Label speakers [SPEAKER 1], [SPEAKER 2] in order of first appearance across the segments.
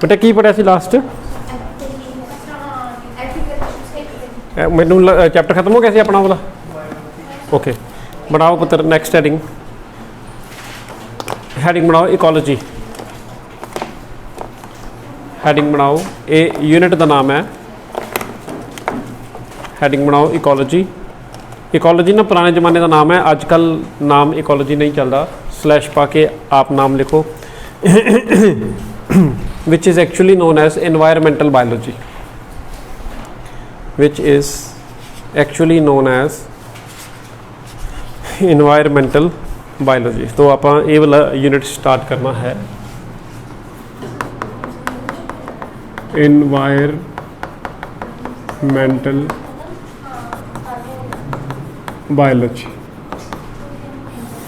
[SPEAKER 1] बेटा की पढ़िया सी लास्ट मैनू चैप्टर खत्म हो गया सी अपना वाला ओके बनाओ पुत्र नैक्सट हैडिंग बनाओ इकोलॉजी हैडिंग बनाओ ये यूनिट का नाम है हैडिंग बनाओ इकोलॉजी इकोलॉजी ना पुराने ज़माने का नाम है अजकल नाम इकोलॉजी नहीं चलता स्लैश पा के आप नाम लिखो which is actually known as environmental biology which is actually known as environmental biology. तो आप ये वाला यूनिट स्टार्ट करना है इन्वायरमेंटल बायोलॉजी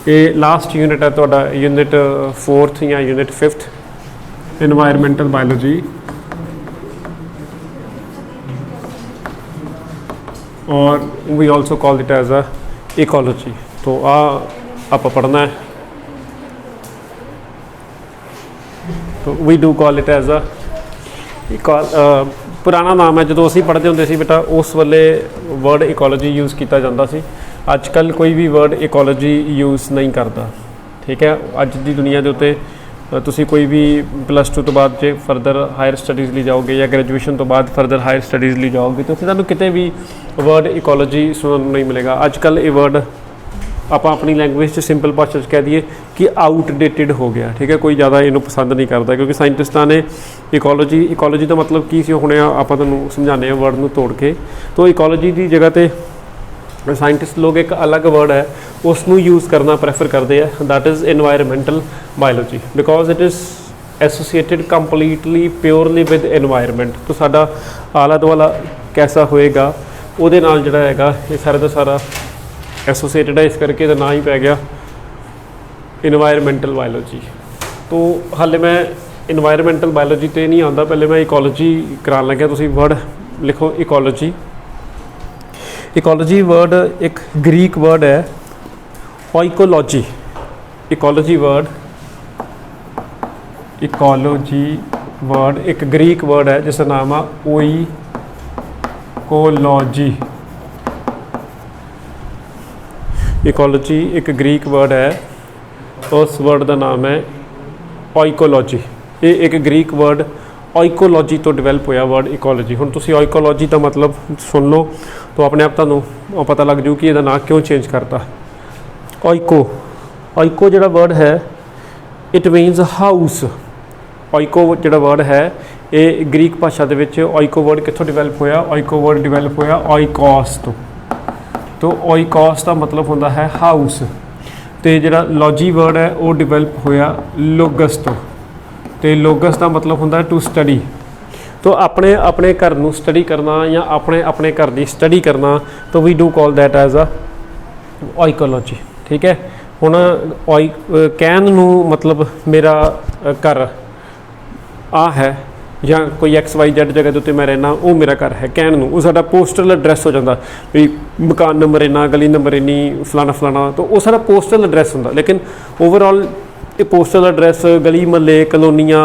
[SPEAKER 1] ये लास्ट यूनिट है तो यूनिट 4th या यूनिट 5th इन्वायरमेंटल बायोलॉजी और we also call it as a ecology. तो आप पढ़ना है तो we do call it as a पुराना नाम है जो असी पढ़ते होंगे सी बेटा उस वेले वर्ड इकोलॉजी यूज़ किया जाता सी अजकल कोई भी वर्ड इकोलॉजी यूज़ नहीं करता ठीक है। अज की दुनिया के उत्ते तुसी कोई भी +2 तो बाद जो फरदर हायर स्टडीज़ ली जाओगे या ग्रेजुएशन तो बाद फरदर हायर स्टडीज़ ली जाओगे तो तुहानू किते भी वर्ड इकोलॉजी सुनने नहीं मिलेगा। अजकल ये वर्ड आप अपनी लैंग्वेज सिंपल भाषा कह दिए कि आउटडेटिड हो गया ठीक है। कोई ज़्यादा इनू पसंद नहीं करता क्योंकि साइंटिस्टां ने इकोलॉजी का मतलब की सी हुणे आप समझाने वर्ड में तोड़ के तो इकोलॉजी की जगह पर साइंटिस्ट लोग एक अलग वर्ड है उसनू यूज़ करना प्रेफर करते हैं that is environmental biology because it is एसोसीएटेड completely purely with environment. तो साडा आला दुआला कैसा होएगा उहदे नाल जिहड़ा हैगा ये सारा का सारा एसोसीएटेड है इस करके तो ना ही पै गया इन्वायरमेंटल बायोलॉजी। तो हाले मैं इन्वायरमेंटल बायोलॉजी तो नहीं आता पहले मैं इकोलॉजी करान लग्या तुसीं वर्ड लिखो इकोलॉजी। इकोलॉजी वर्ड एक ग्रीक वर्ड है ओइकोलॉजी इकोलॉजी वर्ड एक ग्रीक वर्ड है जिसका नाम है ओइकोलॉजी। इकोलॉजी एक ग्रीक वर्ड है उस वर्ड का नाम है ओइकोलॉजी। ये एक ग्रीक वर्ड ओइकोलॉजी तो डिवेलप होया वर्ड इकोलॉजी। हुण तुसीं ओइकोलॉजी का मतलब सुन लो तो अपने आप तुहानूं पता लग जू कि इसका नाम क्यों चेंज करता। ओइको जिहड़ा वर्ड है इट मीनस हाउस। ओइको जिहड़ा वर्ड है ये ग्रीक भाषा दे विच ओइको वर्ड कित्थों डिवेलप होया ओइको वर्ड डिवेलप होया ओइकोस तो ओइकोस का मतलब होंदा है हाउस। तो जिहड़ा लॉजी वर्ड है वो डिवेलप होया लोगस तो लोगस का मतलब होंदा टू स्टडी। तो अपने अपने घर नूं स्टडी करना या अपने अपने घर की स्टडी करना तो we do call that as a oecology ठीक है। हुण कहण नूं मतलब मेरा घर आ है या कोई XYZ जगह के उत्ते मैं रहना वो मेरा घर है कहण नूं वो साडा पोस्टल एड्रैस हो जाता भी मकान नंबर इन्ना गली नंबर इन्नी फलाना फलाना तो वो सारा पोस्टल एड्रैस होंदा। लेकिन ओवरऑल ये पोस्टल एड्रैस गली महल्ले कलोनियाँ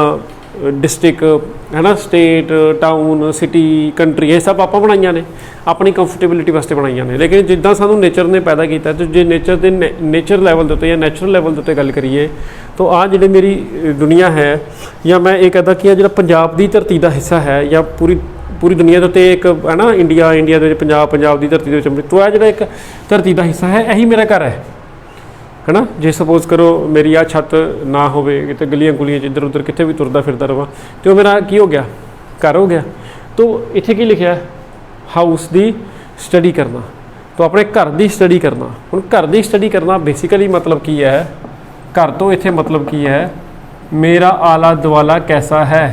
[SPEAKER 1] डिस्ट्रिक्ट है ना स्टेट टाउन सिटी कंट्री ये सब आप बनाइया ने अपनी कंफर्टेबिलिटी वास्ते बनाइया ने। लेकिन जिद्दां सानू नेचर ने पैदा किया तो जो नेचर के नेचर लैवल के या नैचुरल लैवल के गल करिए तो आ जिहड़ी मेरी दुनिया है या मैं ये कहता कि जिहड़ा पंजाब की धरती का हिस्सा है या पूरी दुनिया के उत्ते एक है ना इंडिया के पंजाब की धरती तो यह जिहड़ा एक धरती का हिस्सा है यही मेरा घर है ना। जे सपोज करो मेरी आ छत ना होवे किते गलियां गुलियां इधर उधर कितने भी तुरदा फिरदा रहा तो मेरा की हो गया घर हो गया। तो इत्थे की लिखा है हाउस की स्टडी करना तो अपने घर की स्टडी करना। हुण घर की स्टडी करना बेसिकली मतलब की है घर तो इत्थे मतलब की है मेरा आला दुआला कैसा है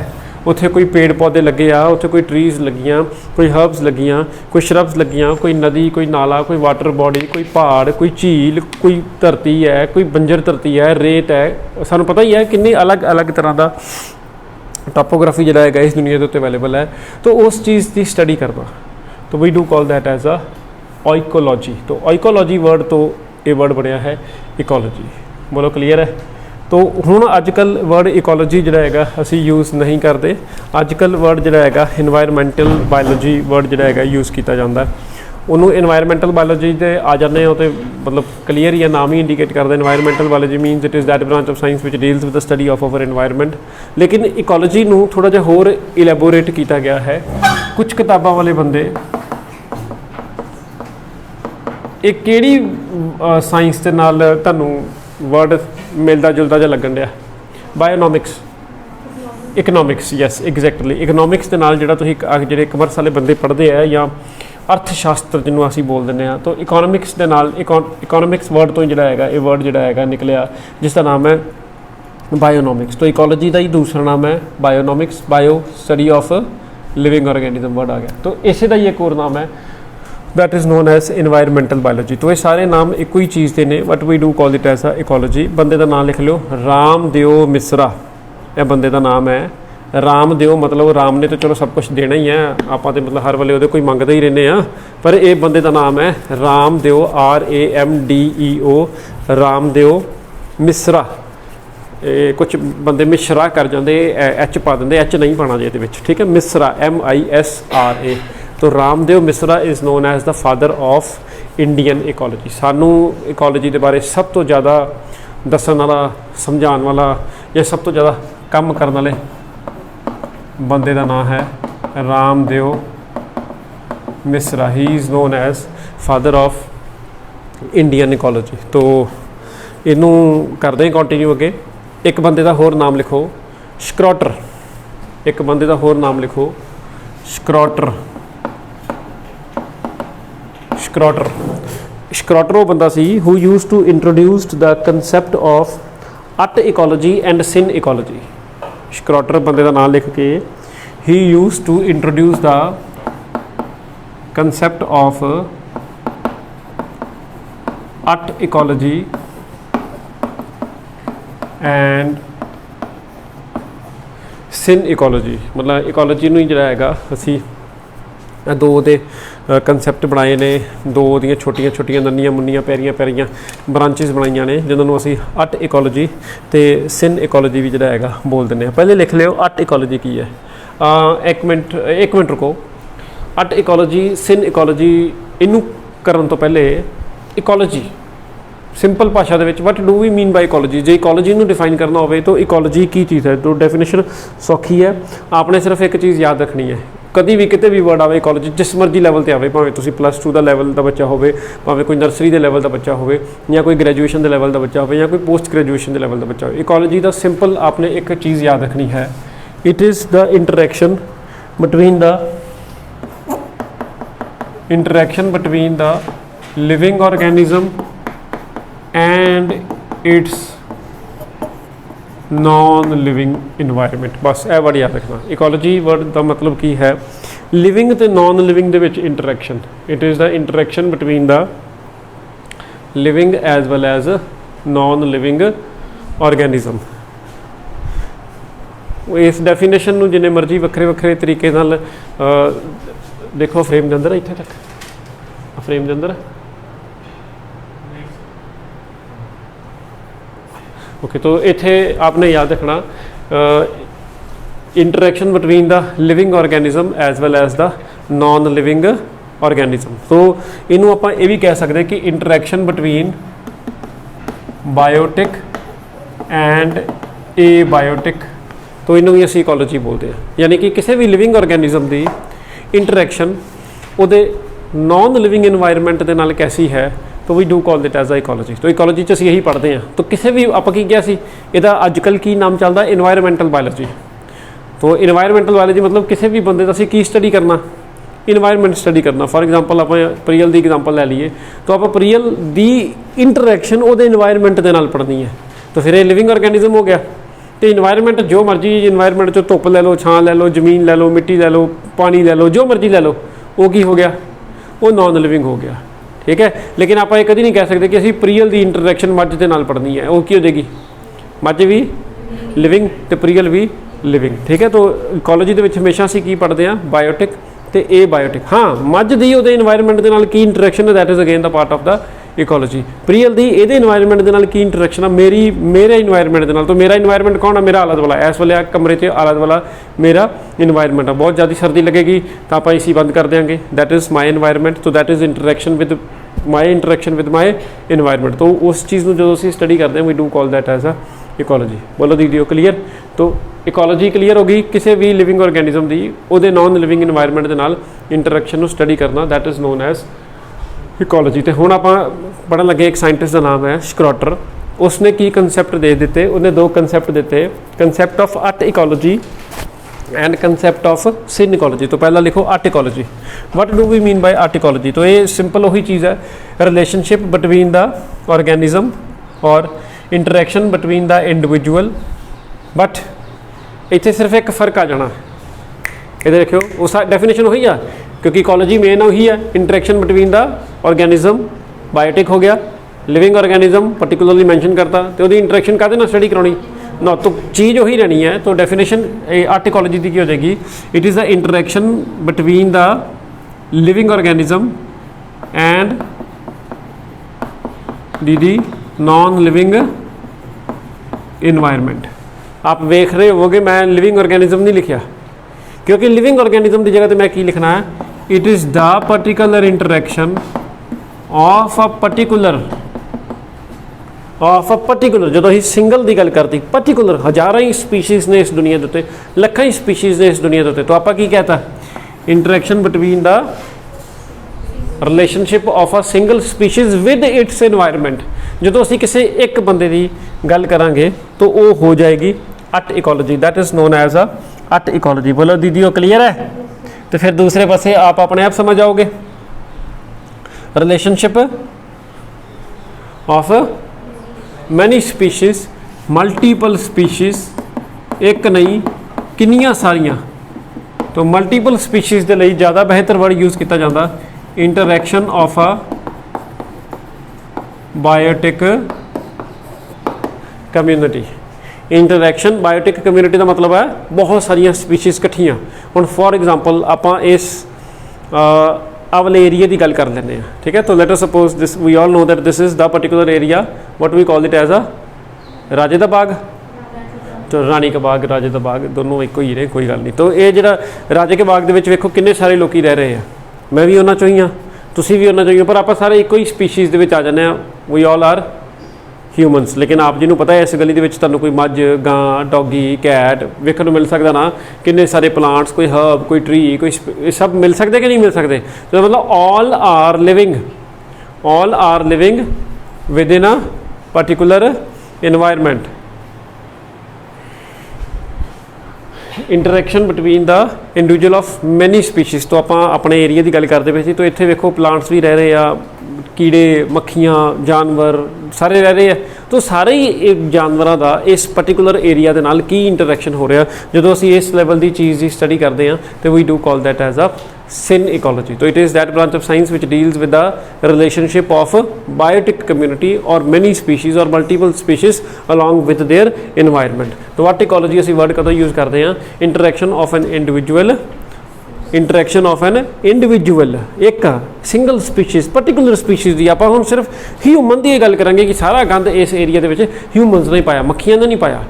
[SPEAKER 1] उत्थे कोई पेड़ पौधे लगे आ उत्थे कोई ट्रीज़ लगियां कोई हर्ब्स लगियां कोई श्रब्स लगियां कोई नदी कोई नाला कोई वाटर बॉडी कोई पहाड़ कोई झील कोई धरती है कोई बंजर धरती है रेत है सानू पता ही है कितनी अलग अलग तरह का टॉपोग्राफी जिहड़ा है इस दुनिया के उत्ते अवेलेबल है। तो उस चीज़ की स्टडी करना तो we do call that as a oecology. तो ओइकोलॉजी वर्ड तो ये वर्ड बनया है इकोलॉजी। बोलो क्लीयर है। तो हुण अजकल वर्ड इकोलॉजी जिहड़ा हैगा असीं यूज़ नहीं करते, अजकल वर्ड जिहड़ा हैगा इन्वायरमेंटल बायोलॉजी वर्ड जिहड़ा हैगा यूज़ किया जाता है। उन्होंने इन्वायरमेंटल बायोलॉजी ते आ जाने हो तो मतलब क्लीयर ही है, नाम ही इंडिकेट करता। Environmental biology मीनस it is that branch of science which deals with the study of our environment. लेकिन इकोलॉजी नूं थोड़ा जिहा होर इलैबोरेट किया गया है। कुछ किताबां वाले बंदे एक किहड़ी साइंस दे नाल तुहानूं वर्ड मिलदा जुलदा जिहा लगन दिया? Bionomics, economics, yes exactly economics के नाल जिहड़ा तुसीं जिहड़े कमर्स वाले बंदे पढ़ते हैं या अर्थशास्त्र जिन्होंने असीं बोल दिंदे आ, तो इकोनॉमिक्स के नाल इकोनॉमिक्स वर्ड तो जिहड़ा हैगा ये वर्ड जिहड़ा हैगा निकलिया जिसका नाम है बायोनॉमिक्स। तो इकोलॉजी का ही दूसरा नाम है bionomics, bio study of living organism word आ गया। तो इसे का ही एक और नाम है that is known as environmental biology. तो ये सारे नाम एक ही चीज़ के ने, but we do call it as a ecology. बंदे का नाम लिख लो रामदेव मिश्रा, यह बंदे का नाम है। रामदेव मतलब राम ने तो चलो सब कुछ देना ही है, आप तो मतलब हर वेले कोई मंगते ही रहने हैं, पर यह बंदे का नाम है रामदेव, RAMDEO, रामदेव मिश्रा। कुछ बंदे मिश्रा कर जाते, एच पा देंगे, एच नहीं पाना जी ये, ठीक है। मिश्रा MISRA। तो Ramdev Mishra is known as the father of Indian ecology. सानू इकोलॉजी के बारे सब तो ज़्यादा दसन वाला, समझाने वाला या सब तो ज़्यादा काम करने वाले बंदे का नाम है Ramdev Mishra. He is known as father of Indian ecology. तो इनू करते हैं कंटिन्यू अगे। एक बंदे का होर नाम लिखो स्क्रॉटर, एक बंदे का होर नाम लिखो स्क्रॉटर। स्क्रॉटर स्क्रॉटर वो बंदा सी who used to introduced the concept of autecology and synecology. Schroter बंदे का नाम लिख के ही used to introduce the concept of autecology and synecology. मतलब इकोलॉजी नूं जिहड़ा हैगा असीं दो दे कंसैप्ट बनाए ने, दो दियां छोटियां छोटियां नन्नियां मुन्नियां प्यारियां प्यारियां ब्रांचिस बनाइयां ने जिन्होंने असीं अट इकोलॉजी ते सिन इकोलॉजी भी जिहड़ा हैगा बोल दिंदे हां। पहले लिख लिओ अट इकोलॉजी की है। एक मिनट रुको। अट इकोलॉजी सिन इकोलॉजी इनू करन तो पहले इकोलॉजी सिंपल भाषा दे विच what do we mean by ecology. जे इकोलॉजी नूं डिफाइन करना होवे तो इकोलॉजी की चीज़ है? तो डेफिनेशन सौखी है, आपने सिर्फ एक चीज़ याद रखनी है। कभी भी कितने भी वर्ड आवे इकोलॉजी जिस मर्जी लैवल पर आए, भावें तुसीं +2 का लैवल का बच्चा हो, भावें कोई नर्सरी के लैवल का बच्चा हो, या कोई ग्रैजुएशन के लैवल का बच्चा हो, या कोई पोस्ट ग्रैजुएशन के लैवल का बच्चा हो, इकोलॉजी का सिंपल आपने एक चीज़ याद रखनी है। It is the interaction between the living organism and it's non living environment. बस यह वर्ड याद रखना। इकोलॉजी वर्ड का मतलब की है लिविंग तो नॉन लिविंग दे विच interaction. It is the interaction between the living as well as non living organism. इस डेफिनेशन नूं जिन्ने मर्जी वक्रे वक्रे तरीके नाल देखो फ्रेम के अंदर, इत्थे तक फ्रेम के अंदर ओके। तो इत्थे आपने याद रखना interaction between the living organism as well as the non living organism. तो इनू आप ये भी कह सकते हैं कि interaction between biotic and abiotic. तो इनू भी असीं इकोलॉजी बोलते हैं, यानी कि किसी भी लिविंग ऑर्गेनिज्म की इंटरैक्शन उहदे नॉन लिविंग इन्वायरमेंट के नाल कैसी है, तो we do call it as a ecology. तो इकोलॉजी असीं यही पढ़ते हैं। तो किसी भी आप की क्या सी इहदा अजकल की नाम चलता इन्वायरमेंटल बायोलॉजी। तो इन्वायरमेंटल बायोलॉजी मतलब किसी भी बंदे का असीं की स्टडी करना, इन्वायरमेंट स्टडी करना। फॉर एग्जाम्पल आप प्रियल की एग्जाम्पल लै लीए, तो आप प्रियल की इंटरैक्शन उहदे इन्वायरमेंट के नाल पढ़नी है, तो फिर ये लिविंग ऑर्गेनिज्म हो गया। तो इन्वायरमेंट जो मर्जी इन्वायरमेंट चो धुप लै लो, छां लै लो, जमीन लै लो, मिट्टी लै लो, पानी लै लो, जो मर्जी लै लो, वो की हो गया, वो नॉन लिविंग हो गया। ठीक है। लेकिन आप ये कभी नहीं कह सकते कि असीं प्रियल की इंटरैक्शन मझ के नाल पढ़नी है, वो की हो जाएगी, मझ भी लिविंग तो प्रियल भी लिविंग। ठीक है। तो इकोलॉजी के हमेशा असीं की पढ़ते हैं बायोटिक तो ए बायोटिक। हाँ, मझ दी उहदे इन्वायरमेंट के नाल की इंटरैक्शन है, that is again the part of the ecology. ਪ੍ਰੀਅਲ ਦੀ ਇਹਦੇ ਇਨਵਾਇਰਨਮੈਂਟ ਦੇ ਨਾਲ ਕੀ ਇੰਟਰੈਕਸ਼ਨ ਆ, ਮੇਰੇ ਇਨਵਾਇਰਨਮੈਂਟ ਦੇ ਨਾਲ। ਤਾਂ ਮੇਰਾ ਇਨਵਾਇਰਨਮੈਂਟ ਕੌਣ ਆ, ਮੇਰਾ ਆਲਾ ਦੁਆਲਾ। ਇਸ ਵੇਲੇ ਆ ਕਮਰੇ 'ਚ ਆਲਾ ਦੁਆਲਾ ਮੇਰਾ ਇਨਵਾਇਰਨਮੈਂਟ ਆ। ਬਹੁਤ ਜ਼ਿਆਦਾ ਸਰਦੀ ਲੱਗੇਗੀ ਤਾਂ ਆਪਾਂ ਏਸੀ ਬੰਦ ਕਰ ਦਿਆਂਗੇ, ਦੈਟ ਇਜ਼ ਮਾਈ ਇਨਵਾਇਰਨਮੈਂਟ। तो that is interaction with my environment. तो उस चीज़ में जो असीं स्टडी करते हैं we do call that as a ecology. बोलो दीदिओ क्लीयर। तो इकोलॉजी क्लीयर होगी, किसी भी लिविंग ऑर्गेनिज्म की उहदे नॉन लिविंग इन्वायरमेंट के नाल इंटरैक्शन नूं स्टडी करना, that is known as ecology. तो हुण आपां पढ़न लगे एक साइंटिस्ट का नाम है स्क्रॉटर। उसने की कंसैप्ट दे दिते, उन्हें दो कंसैप्ट दिते, concept of autecology and concept of synecology. तो पहला लिखो autecology. What do we mean by autecology. तो ये सिंपल वही चीज़ है, रिलेशनशिप बिटवीन द ऑर्गेनिज्म और interaction between the individual. But इत्थे सिर्फ एक फर्क आ जाना, इधर देखियो उस डेफिनेशन वही है, क्योंकि इकोलॉजी मेन वही है, interaction between the organism. Biotic हो गया, लिविंग ऑर्गेनिज्म पर्टिकुलरली मैंशन करता, तो वो इंटरैक्शन काहदे नाल स्टडी करानी ना, तो चीज़ वही रहनी है। तो डेफिनेशन अर्थ इकोलॉजी की हो जाएगी, it is the interaction between the living organism and the non living environment. आप वेख रहे होवोगे मैं लिविंग ऑर्गेनिज्म नहीं लिखा, क्योंकि लिविंग ऑर्गेनिज्म की जगह तो मैं की लिखना है, it is the particular interaction of a particular जो असीं सिंगल की गल करती, पर्टिकुलर हज़ारों ही स्पीशीज़ ने इस दुनिया के उत्ते, लखां ही स्पीशीज़ ने इस दुनिया के उत्ते। तो आपां की कहता, interaction between the relationship of a single species with its environment. जो असीं किसी एक बंदे की गल करांगे तो वो हो जाएगी autecology, that is known as a autecology. बोलो दीदी वो क्लीयर है। तो फिर दूसरे पासे आप अपने आप समझ आओगे, relationship of many species, multiple species, एक नहीं कितनियां सारियां। तो मल्टीपल स्पीशीज़ के लिए ज़्यादा बेहतर वर्ड यूज़ किया जाता, interaction of a biotic community. Interaction biotic community का मतलब है बहुत सारिया स्पीशीज़ इकट्ठियां। हुण फॉर एग्जाम्पल आपां इस वाले एरिया की गल कर लें, ठीक है। तो let us suppose this, we all know that this is the particular area, what we call it as a राजे दा बाग। तो रानी का बाग, राजे का बाग दोनों एक ही रहे, कोई गल नहीं। तो ये जो राजे के बाग के वेखो किन्ने सारे लोग रह रहे हैं, मैं भी उन्होंने चो ही हाँ, तुसीं भी उन्होंने चो ही हो, पर आप सारे एक ही स्पीशीज़ के आ जाने, वी ऑल आर ह्यूमनस। लेकिन आप जिन्होंने पता है इस गली के तुहानूं कोई मझ, गां, डॉगी, कैट वेखण नूं मिल सकता ना, किन्ने सारे प्लांट्स, कोई हर्ब, कोई ट्री, कोई सब मिल सकते कि नहीं मिल सकते। तो मतलब all are living within a particular environment. Interaction between the individual of many species. तो आप अपने एरिया की गल करते पे सी, तो इत्थे वेखो प्लांट्स भी रह रहे हैं, कीड़े, मक्खियाँ, जानवर सारे रह रहे हैं। तो सारे ही जानवरों का इस पर्टिकुलर एरिया के नाल की इंटरैक्शन हो रहा, जो असीं इस लैवल की चीज़ की स्टडी करते हैं तो we do call that as a synecology. तो it is that branch of science which deals with the relationship of biotic community और मैनी स्पीशीज़ और multiple species along with their environment. तो autecology असीं word कदों use करते हैं, interaction of an individual, interaction of an individual, एक single species, particular species की। आप हम सिर्फ ह्यूमन की गल करांगे कि सारा गंद इस एरिया के ह्यूमनस ने पाया, मक्खियां ने नहीं पाया,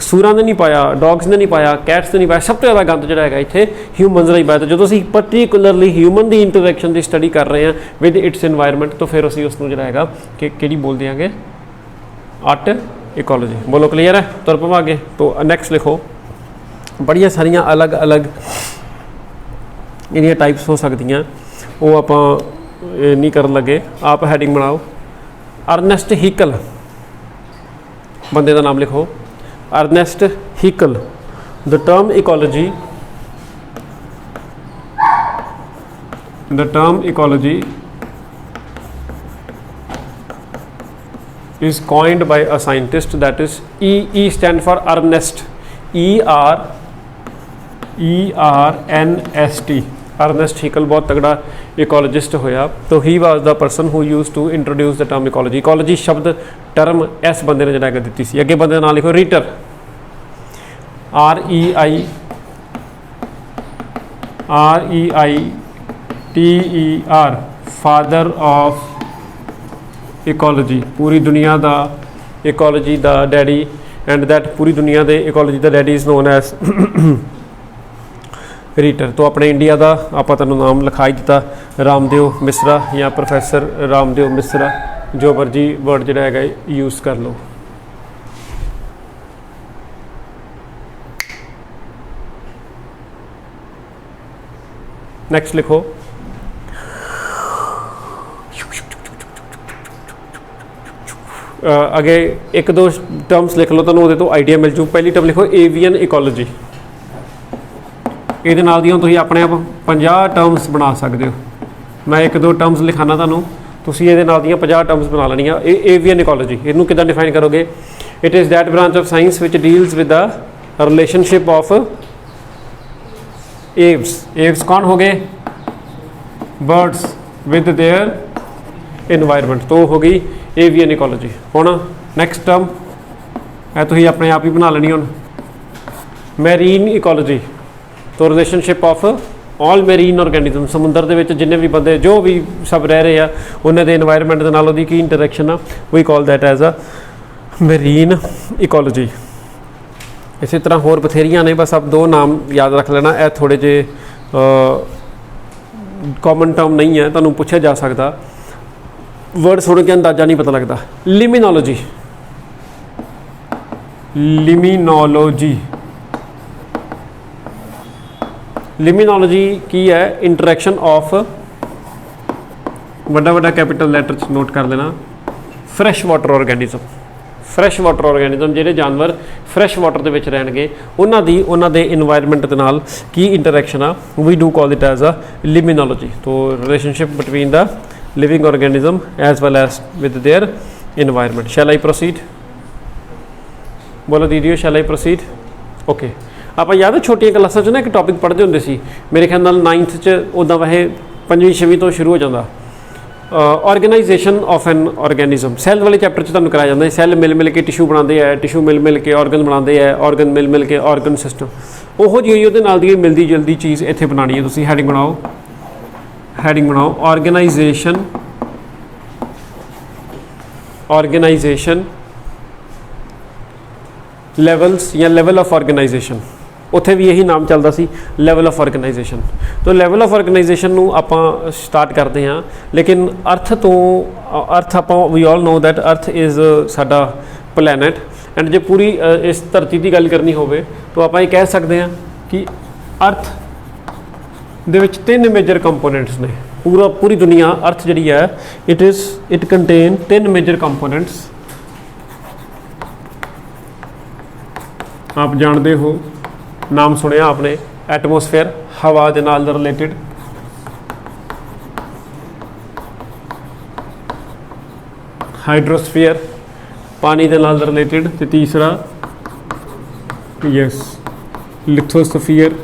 [SPEAKER 1] सूरां ने नहीं पाया, डॉग्स ने नहीं पाया, कैट्स ने नहीं पाया, सब तो ज़्यादा गंद जो है इतने ह्यूमनस ने ही पाया। तो जो असीं पर्टिकुलरली ह्यूमन की इंटरैक्शन की स्टडी कर रहे हैं विद इट्स इन्वायरमेंट, तो फिर असीं उसनूं जो है कि बोल देंगे अर्थ इकोलॉजी। बोलो क्लीयर है। तुर पवां अगे। तो नैक्सट लिखो, बड़िया सारिया अलग अलग इन्नियां टाइप्स हो सकदियां, वो आप नहीं कर लगे। आप हैडिंग बनाओ, अर्नेस्ट हीकल बंदे का नाम लिखो, Ernest Haeckel. The term ecology is coined by a scientist, that is E stand for Ernest, ERNST। Ernest Haeckel बहुत तगड़ा इकोलॉजिस्ट होया। तो he was the person who use to introduce the term ecology. Ecology शब्द term इस बंदे ने जगह दी सी। अगे बंदे का नाम लिखो, रीटर, REITER, फादर ऑफ इकोलॉजी, पूरी दुनिया का इकोलॉजी का डैडी, एंड दैट पूरी दुनिया के इकोलॉजी का daddy is known as Reiter. तो अपने इंडिया का आप तुहानूं नाम लिखा ही दिता, रामदेव मिश्रा या प्रोफैसर रामदेव मिश्रा, जो मर्जी वर्ड जिहड़ा है यूज़ कर लो। नैक्सट लिखो अगे एक दो टर्म्स लिख लो, तुहानूं उहदे तो आइडिया मिल जू। पहली टर्म लिखो एवियन इकोलॉजी, ये तुसीं अपने आप 50 टर्म्स बना सकते हो। मैं एक दो टर्म्स लिखाना तुहानूं, तुसीं इहदे नाल दीयां 50 टर्म्स बना लैणियां। एवियन इकोलॉजी इहनूं किदां डिफाइन करोगे? It is that branch of science which deals with the relationship of Aves. Aves कौन हो गए? Birds with their environment. तो हो गई एवियन इकोलॉजी। हुण नैक्सट टर्म है तुसीं अपने आप ही बना लैनी। हुण मैरीन इकोलॉजी, तो relationship of all marine organism, समुद्र के विच जिन्ने भी बंदे जो भी सब रह रहे हैं उन्होंने दे इन्वायरमेंट के नाल उहदी की इंटरैक्शन आ, we call that as a marine ecology. इसी तरह होर बथेरियां ने, बस आप दो नाम याद रख लेना। यह थोड़े जे कॉमन टर्म नहीं है, तुहानूं पूछा जा सकता, वर्ड सुन के अंदाजा नहीं पता लगता। लिमिनोलॉजी, लिमिनोलॉजी, लिमिनोलॉजी की है? इंटरैक्शन ऑफ, बड़ा बड़ा कैपिटल लैटर च नोट कर लेना, fresh water organism. Fresh water organism ਜਿਹੜੇ जानवर फ्रैश वाटर ਦੇ ਵਿੱਚ ਰਹਿਣਗੇ ਉਹਨਾਂ ਦੇ ਇਨਵਾਇਰमेंट ਦੇ ਨਾਲ ਕੀ ਇੰਟਰੈਕਸ਼ਨ ਆ, we do call it as a limnology. तो relationship between the living organism as well as with their environment. Shall I proceed? बोलो दीदियो, शैल आई प्रोसीड? ओके। आप याद है छोटिया क्लासा च ना एक टॉपिक पढ़ते होंगे सी, मेरे ख्याल नाल 9th च उदा वैसे 5वीं 6वीं तो शुरू हो जाता, organisation of an organism. Cell वाले चैप्टर च तुहानूं कराया जाता है, सैल मिल मिल के टिशू बनाते हैं, टिशू मिल मिल के ऑर्गन बनाते हैं, ऑर्गन मिल मिल के ऑर्गन सिस्टम। उहो जी उहदे नाल दी मिलदी जुलदी चीज़ इत्थे बनानी है। तुसीं हैडिंग बनाओ, हैडिंग बनाओ ऑर्गेनाइजेशन, ऑर्गेनाइजेशन लैवल्स या लैवल ऑफ ऑर्गेनाइजेशन। उत्थे भी यही नाम चलता सी, लैवल ऑफ ऑर्गेनाइजेशन। तो लैवल ऑफ ऑर्गेनाइजेशन नूं आपां स्टार्ट करते हैं, लेकिन अर्थ तो अर्थ आपां we all know that earth is साडा प्लैनेट, एंड जो पूरी इस धरती की गल करनी होवे तो आपां ये कह सकते हैं कि अर्थ दे विच 3 मेजर कंपोनेंट्स ने। पूरी दुनिया अर्थ जिहड़ी है इट कंटेन 3 मेजर कंपोनेंट्स। आप जानते हो, नाम सुनिया आपने, एटमोसफेयर हवा के नाल रिलेटेड, हाइड्रोस्फीयर पानी के नाल रिलेटेड, तो तीसरा यस लिथोस्फीयर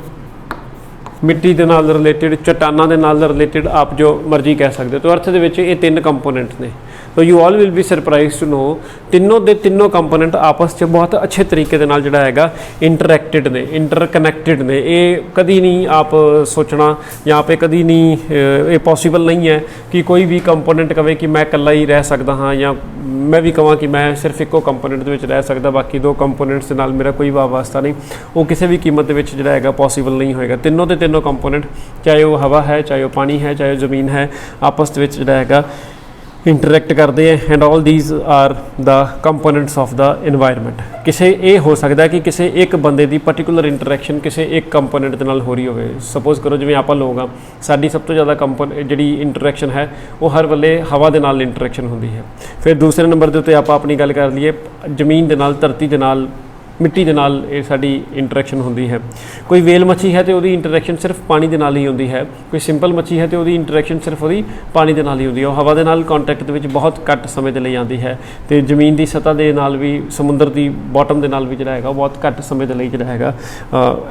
[SPEAKER 1] मिट्टी के नाल रिलेटेड, चट्टाना के नाल रिलेटेड, आप जो मर्जी कह सकते हो। तो अर्थ के 3 कंपोनेंट ने। तो you all will be surprise to know तीनों के तीनों कंपोनेंट आपस में बहुत अच्छे तरीके दे नाल जिहड़ा हैगा इंटरैक्टेड ने, इंटरकनैक्टेड ने। ये कभी नहीं आप सोचना या पे कभी नहीं ये पॉसीबल नहीं है कि कोई भी कंपोनेंट कहे कि मैं कल्ला ही रह सकता हाँ, या मैं भी कहां कि मैं सिर्फ एको कंपोनेंट दे विच रह सकता, बाकी 2 कंपोनेंट्स दे नाल मेरा कोई वास्ता नहीं। वो किसी भी कीमत दे विच जिहड़ा हैगा पॉसीबल नहीं होएगा। तीनों के तीनों कंपोनेंट, चाहे वो हवा है, चाहे वो पानी है, चाहे वो ज़मीन है, आपस दे विच जिहड़ा हैगा इंटरैक्ट करते हैं। And all these are the components of the environment. किसी ये हो सकता है कि किसी एक बंदे की पर्टिकुलर इंटरैक्शन किसी एक कंपोनेंट के नाल हो रही हो। सपोज करो जिवें आपां लोग हाँ, साडी सब तो ज़्यादा जिहड़ी इंटरैक्शन है वो हर वेले हवा के नाल इंटरैक्शन होंदी है। फिर दूसरे नंबर के उत्ते आपां अपनी गल कर लईए जमीन के नाल, धरती के नाल, मिट्टी के नाल ये साडी इंटरैक्शन होंदी है। कोई वेल मच्छी है तो वो इंटरैक्शन सिर्फ पानी के नाल ही होंदी है। कोई सिंपल मच्छी है तो वो इंटरैक्शन सिर्फ वो पानी के नाल ही होंदी है। हवा के नाल कॉन्टैक्ट दे विच बहुत घट समय के लिए आती है। तो जमीन की सतह के नाल भी, समुद्र की बॉटम के नाल भी जिहड़ा हैगा बहुत घट समय के लिए जिहड़ा हैगा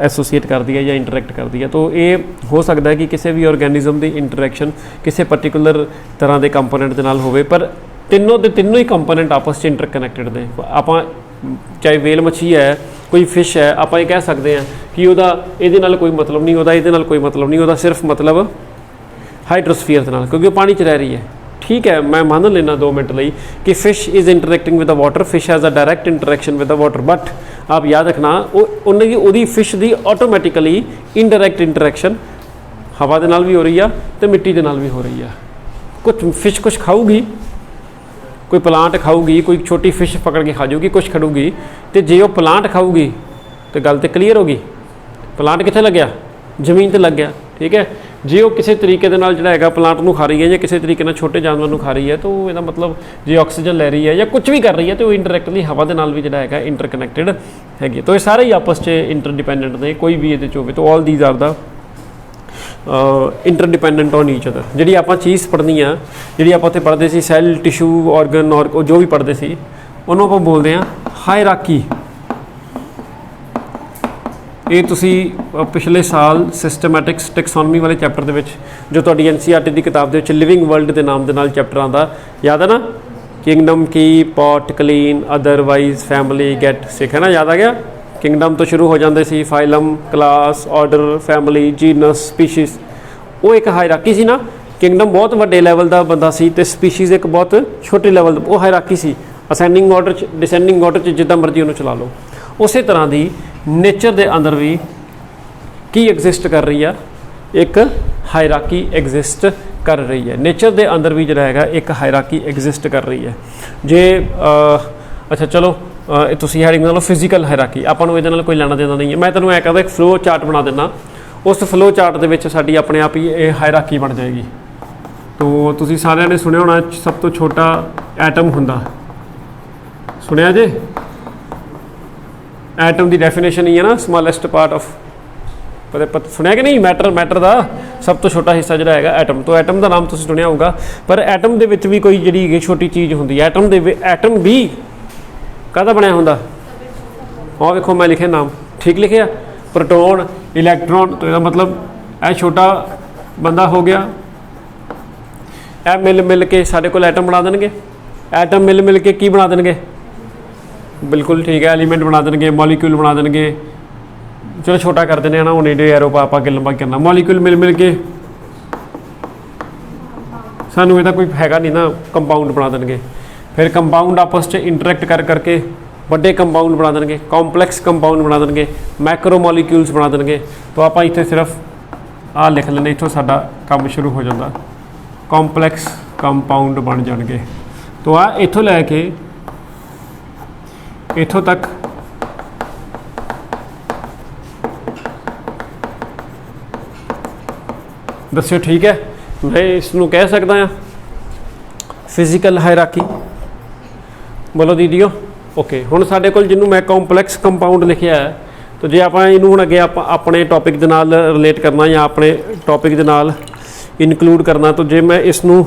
[SPEAKER 1] एसोसीएट करती है या इंटरैक्ट करती है। तो ये हो सकता है कि किसी भी ऑर्गेनिज्म की इंटरैक्शन किसी पर्टिकुलर तरह के कंपोनेंट के नाल होवे, पर तीनों के तीनों ही कंपोनेंट आपस में इंटरकनैक्टेड ने। आपां चाहे वेल मच्छी है, कोई फिश है, आप ये कह सकते हैं कि वह ये कोई मतलब नहीं, वह ये कोई मतलब नहीं, वह सिर्फ मतलब हाइड्रोस्फीयर के नाल, क्योंकि वो पानी च रह रही है। ठीक है, मैं मान लेना 2 मिनट ਲਈ कि fish is interacting with the water, fish has a direct interaction with the water, but आप याद रखना उन्हें फिश की ऑटोमैटिकली इनडायरैक्ट इंटरैक्शन हवा के नाल भी हो रही है तो मिट्टी के नाल भी हो रही है। कुछ फिश कुछ खाऊगी, कोई प्लांट खाऊगी, कोई छोटी फिश पकड़ के खा जाऊगी, कुछ खड़ूगी, तो जे वो प्लांट खाऊगी तो गल तो क्लीयर होगी, प्लांट कितने लग गया, जमीन तो लग गया। ठीक है, जे वो किसी तरीके के नाल जिहड़ा हैगा प्लांट नूं खा रही है या किसी तरीके नाल छोटे जानवर नूं खा रही है, तो इसदा मतलब जे ऑक्सीजन लै रही है या कुछ भी कर रही है तो इनडायरैक्टली हवा के नाल भी जिहड़ा हैगा इंटरकनैक्टेड हैगी। तो ये सारे ही आपस च इंटरडिपेंडेंट ने, कोई भी ये होवे तो all these are the interdependent on each other. जिहड़ी आपां चीज़ पढ़नी आ, जिहड़ी आपां उत्थे पढ़दे सी सैल, टिशू, ऑर्गन और जो भी पढ़दे सी उहनूं आपां बोलदे आ हायरार्की। ये तुसी पिछले साल सिस्टमैटिक्स टैक्सोनमी वाले चैप्टर दे विच जो तुहाडी NCERT की किताब दे विच लिविंग वर्ल्ड के नाम दे नाल चैप्टर आंदा, याद है ना, किंगडम की, pot, clean, otherwise, family, get, sick, है ना, याद आ गया। किंगडम तो शुरू हो जाते सी, phylum, class, order, family, genus, species, वो एक हायरार्की सी ना। किंगडम बहुत वड्डे लैवल का बंदा सी ते स्पीशीज़ एक बहुत छोटे लैवल, वो हायरार्की सी। असेंडिंग ऑर्डर डिसेंडिंग ऑर्डर जिद्दां मर्जी उन्होंने चला लो। उस तरह की नेचर के अंदर भी की एग्जिस्ट कर रही है, एक हायरार्की एग्जिस्ट कर रही है। नेचर के अंदर भी जो है एक हायरार्की एग्जिस्ट कर रही है। जे अच्छा चलो तुसी हैडिंग लो फिजिकल हायरार्की, आपां नूं इहदे नाल कोई लेना देना नहीं है। मैं तुहानूं ऐ कहदा एक फ्लो चार्ट बना देना, उस फ्लो चार्ट दे विच साडी अपने आप ही ये हायरार्की बन जाएगी। तो तुसी सारिਆਂ ने सुनिया होना सब तो छोटा एटम हुंदा, सुनिया जे, एटम की डेफिनेशन ही है ना, स्मॉलेस्ट पार्ट ऑफ, पता सुनिया कि नहीं, मैटर का सब तो छोटा हिस्सा जो है एटम। तो एटम का नाम तुसीं सुनिया होगा, पर एटम के विच भी कोई जी छोटी चीज़ होंगी, एटम भी कहदा बनया होंदा, हाँ देखो मैं लिखे नाम ठीक लिखे, प्रोटोन, इलैक्ट्रॉन, तो इसका मतलब यह छोटा बंदा हो गया। यह मिल के साढ़े को एटम बना देंगे, एटम मिल के की बना देंगे, बिल्कुल ठीक है, एलीमेंट बना देंगे, मॉलीक्यूल बना देंगे। चलो छोटा कर देने ना, हूँ जो एरो पा के लंबा करना, मॉलीक्यूल मिल के सानू ਇਹਦਾ कोई हैगा नहीं ना, कंपाउंड बना देंगे। फिर कंपाउंड आपस च इंटरैक्ट करके बड़े कंपाउंड बना देंगे, कॉम्पलैक्स कंपाउंड बना देंगे, मैक्रो मॉलीक्यूल्स बना देंगे। तो आप इतने सिर्फ आ लिख लेने, इतों साडा काम शुरू हो जाता, कॉम्पलैक्स कंपाउंड बन जाएंगे। तो आ इतों लैके इतों तक दस्यो ठीक है। मैं इसनों कह सकता हाँ फिजिकल हायरार्की, बोलो दीदियो ओके। हुण साडे कोल जिन्हों मैं कॉम्पलैक्स कंपाउंड लिखिया है, तो जे आप इनू हुण अगे आप अपने टॉपिक दे नाल रिलेट करना या अपने टॉपिक दे नाल इनकलूड करना, तो जे मैं इसनों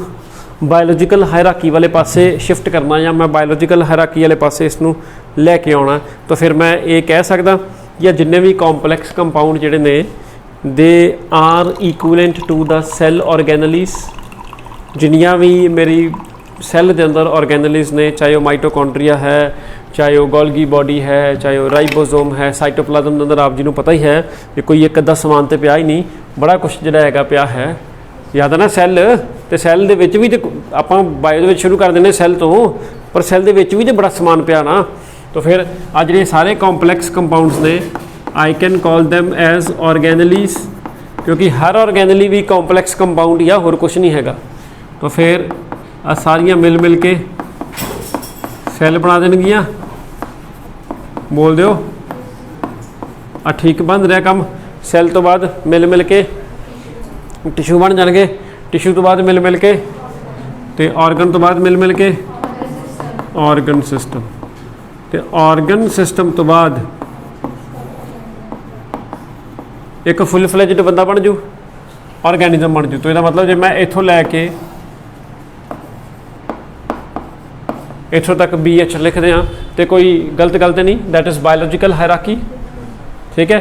[SPEAKER 1] बायोलॉजिकल हायरार्की वाले पासे शिफ्ट करना या मैं बायोलॉजिकल हायरार्की वाले पासे इसनों लैके आना, तो फिर मैं ये कह सकदा या जिन्ने भी कॉम्पलैक्स कंपाउंड जिहड़े ने they are equivalent to the cell organelles. जिन्नियां भी मेरी सैल के अंदर ऑर्गेनलीज ने, चाहे वो माइटोकॉन्ड्रिया है, चाहे वो गोल्गी बॉडी है, चाहे वो राइबोसोम है, साइटोप्लाज्म के अंदर आप जिन्होंने पता ही है कि कोई एक अद्धा समान तो पिया ही नहीं, बड़ा कुछ जिहड़ा हैगा पिया है। याद है ना सैल, तो सैल दे विच भी तो आपां बायो दे विच शुरू कर देने सैल तो, पर सैल दे विच भी तो बड़ा समान पिया ना। तो फिर आ जिहड़े सारे कॉम्पलैक्स कंपाउंड्स ने, I can call them as organelles, क्योंकि हर ऑर्गेनली भी कॉम्पलैक्स कंपाउंड या होर कुछ नहीं हैगा। तो फिर आ सारियां मिल के सैल बना देनगियां, बोल दो आ ठीक बन रहा काम। सैल तो बाद मिल के टिशू बन जाएंगे, टिशू तो बाद मिल के तो ऑर्गन तो बाद मिल के ऑर्गन सिस्टम, तो ऑर्गन सिस्टम तो बाद एक फुल फ्लैजड बंदा बन जू, ऑर्गेनिज्म बन जू। तो इसका मतलब जो मैं इतों लैके इतों तक BH लिखते हैं तो कोई गलत नहीं, दैट इज़ बायोलॉजिकल हायरार्की। ठीक है,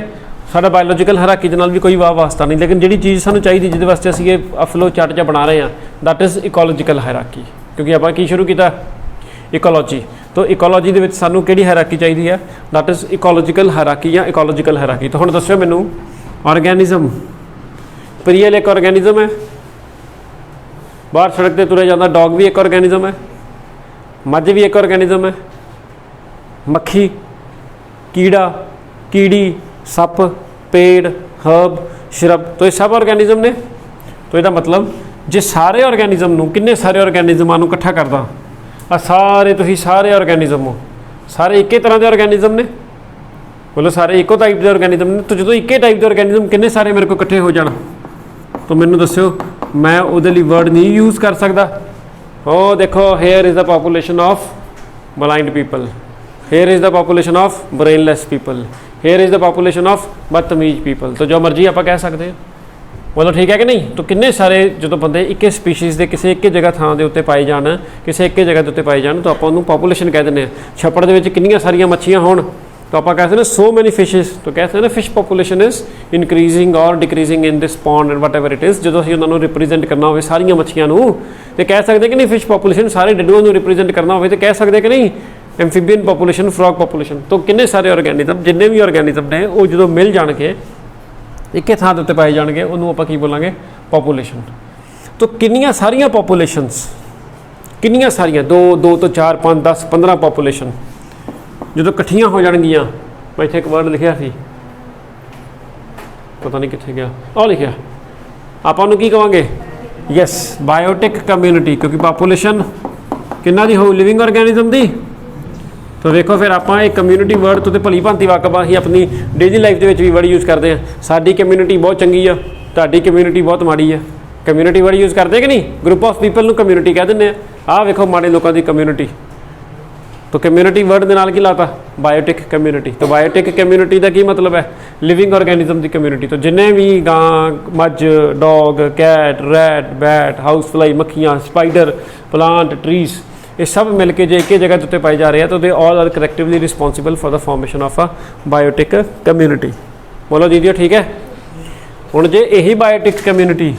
[SPEAKER 1] साडा बायोलॉजिकल हायरार्की दे नाल भी कोई वाह वास्ता नहीं, लेकिन जी चीज़ सानू चाहिए जिहदे वास्ते असीं ये फ्लो चार्ट जा बना रहे हैं, दैट इज़ इकोलॉजिकल हायरार्की। क्योंकि आपां की शुरू किया इकोलॉजी, तो इकोलॉजी दे विच सानू किहड़ी हायरार्की चाहिए है, दैट इज़ इकोलॉजिकल हायरार्की या इकोलॉजिकल हायरार्की। तो हुण दस्सो मैनू ऑर्गेनिज्म, प्रियल एक ऑर्गेनिज्म है, बाहर सड़क पर तुरे जाता डॉग भी एक ऑर्गेनिज्म है, मझ भी एक ऑर्गेनिज्म है, मक्खी, कीड़ा, कीड़ी, सप, पेड़, हर्ब, श्रब, तो ये सब ऑर्गेनिज्म ने। तो इसका मतलब जे सारे ऑर्गेनिज्म नूं, किन्ने सारे ऑर्गेनिज्मां नूं इकट्ठा करदा, आ सारे तुसीं सारे ऑर्गेनिज्म हो, सारे एक ही तरह के ऑर्गेनिज्म ने, बोलो सारे इको टाइप के ऑर्गेनिज्म ने। तो जो एक ही टाइप के ऑर्गेनिज्म किन्ने सारे मेरे को इकट्ठे हो जाण, तो मैनूं दस्सिओ मैं उहदे लई वर्ड नहीं यूज़ कर सकदा। ओ देखो here is the population of blind people, here is the population of brainless people, here is the population of बदतमीज पीपल। तो जो मर्जी आप कह सकते हैं, बोलो ठीक है कि नहीं। तो किन्ने सारे जो बंदे एक स्पीशीज़ के किसी एक जगह थां के उत्ते पाए जाण, किसी एक जगह के उत्ते पाए जाण, तो आप उन्होंने पॉपूलेशन कह दें। छप्पड़ के विच कितनियां सारियां मच्छियां होण, तो आप कहते हैं सो मैनी फिशिज, तो कहते हैं ना फिश पॉपूलेशन इज़ इनक्रीजिंग और decreasing in this pond and what ever it is. जो असीं उन्होंने रिप्रजेंट करना हो सारियां मच्छियां नूं, तो कह सकते कि नहीं फिश पॉपूलेशन सारे डडूआं नूं रिप्रजेंट करना हो, तो कह सकते कि नहीं एम्फीबियन पॉपूलेशन, फ्रॉग पॉपूलेशन। तो किन्ने सारे ऑर्गेनिज्म, जिन्ने भी ऑर्गेनिज्म ने वो जो मिल जाणगे एक थां दे उत्ते पाए जाणगे, उन्होंने आपां की बोलांगे पॉपूलेशन। तो किन्नियां सारियां पॉपूलेशनस, किन्नियां सारियां 2 तो 4 5 10 15 पॉपूलेशन जो इकट्ठियां हो जाणगियां। मैं इत्थे एक वर्ड लिखिया सी, पता नहीं कित्थे गया, आ लिखिया, आपां उहनूं की कहांगे, यस बायोटिक कम्यूनिटी, क्योंकि पॉपूलेशन किन्ना दी हो, लिविंग ऑर्गेनिज्म दी। तो देखो फिर आप एक कम्यूनिटी वर्ड तो भली भांति वाकफ असीं अपनी डेली लाइफ के भी वर्ड यूज़ करते हैं। साडी कम्यूनिटी बहुत चंगी आ, तुहाडी कम्यूनिटी बहुत माड़ी है, कम्यूनिटी वर्ड यूज़ करते कि नहीं। ग्रुप ऑफ पीपल नूं कम्यूनिटी कह दिंदे आ वेखो माड़े लोगों की कम्यूनिटी। तो कम्यूनिटी वर्ड दे नाल की लाता बायोटिक कम्यूनिटी। तो बायोटिक कम्यूनिटी का की मतलब है, लिविंग ऑर्गेनिज्म की कम्यूनिटी। तो जिन्हें भी गां, मझ, dog, cat, rat, bat, house fly, मक्खियाँ, स्पाइडर, प्लांट, ट्रीज, ये सब मिलके जो एक ही जगह उत्ते पाए जा रहे हैं, तो they all are collectively responsible for the formation of a biotic community. बोलो दीदियो ठीक है। हुण जे यही बायोटिक कम्यूनिटी,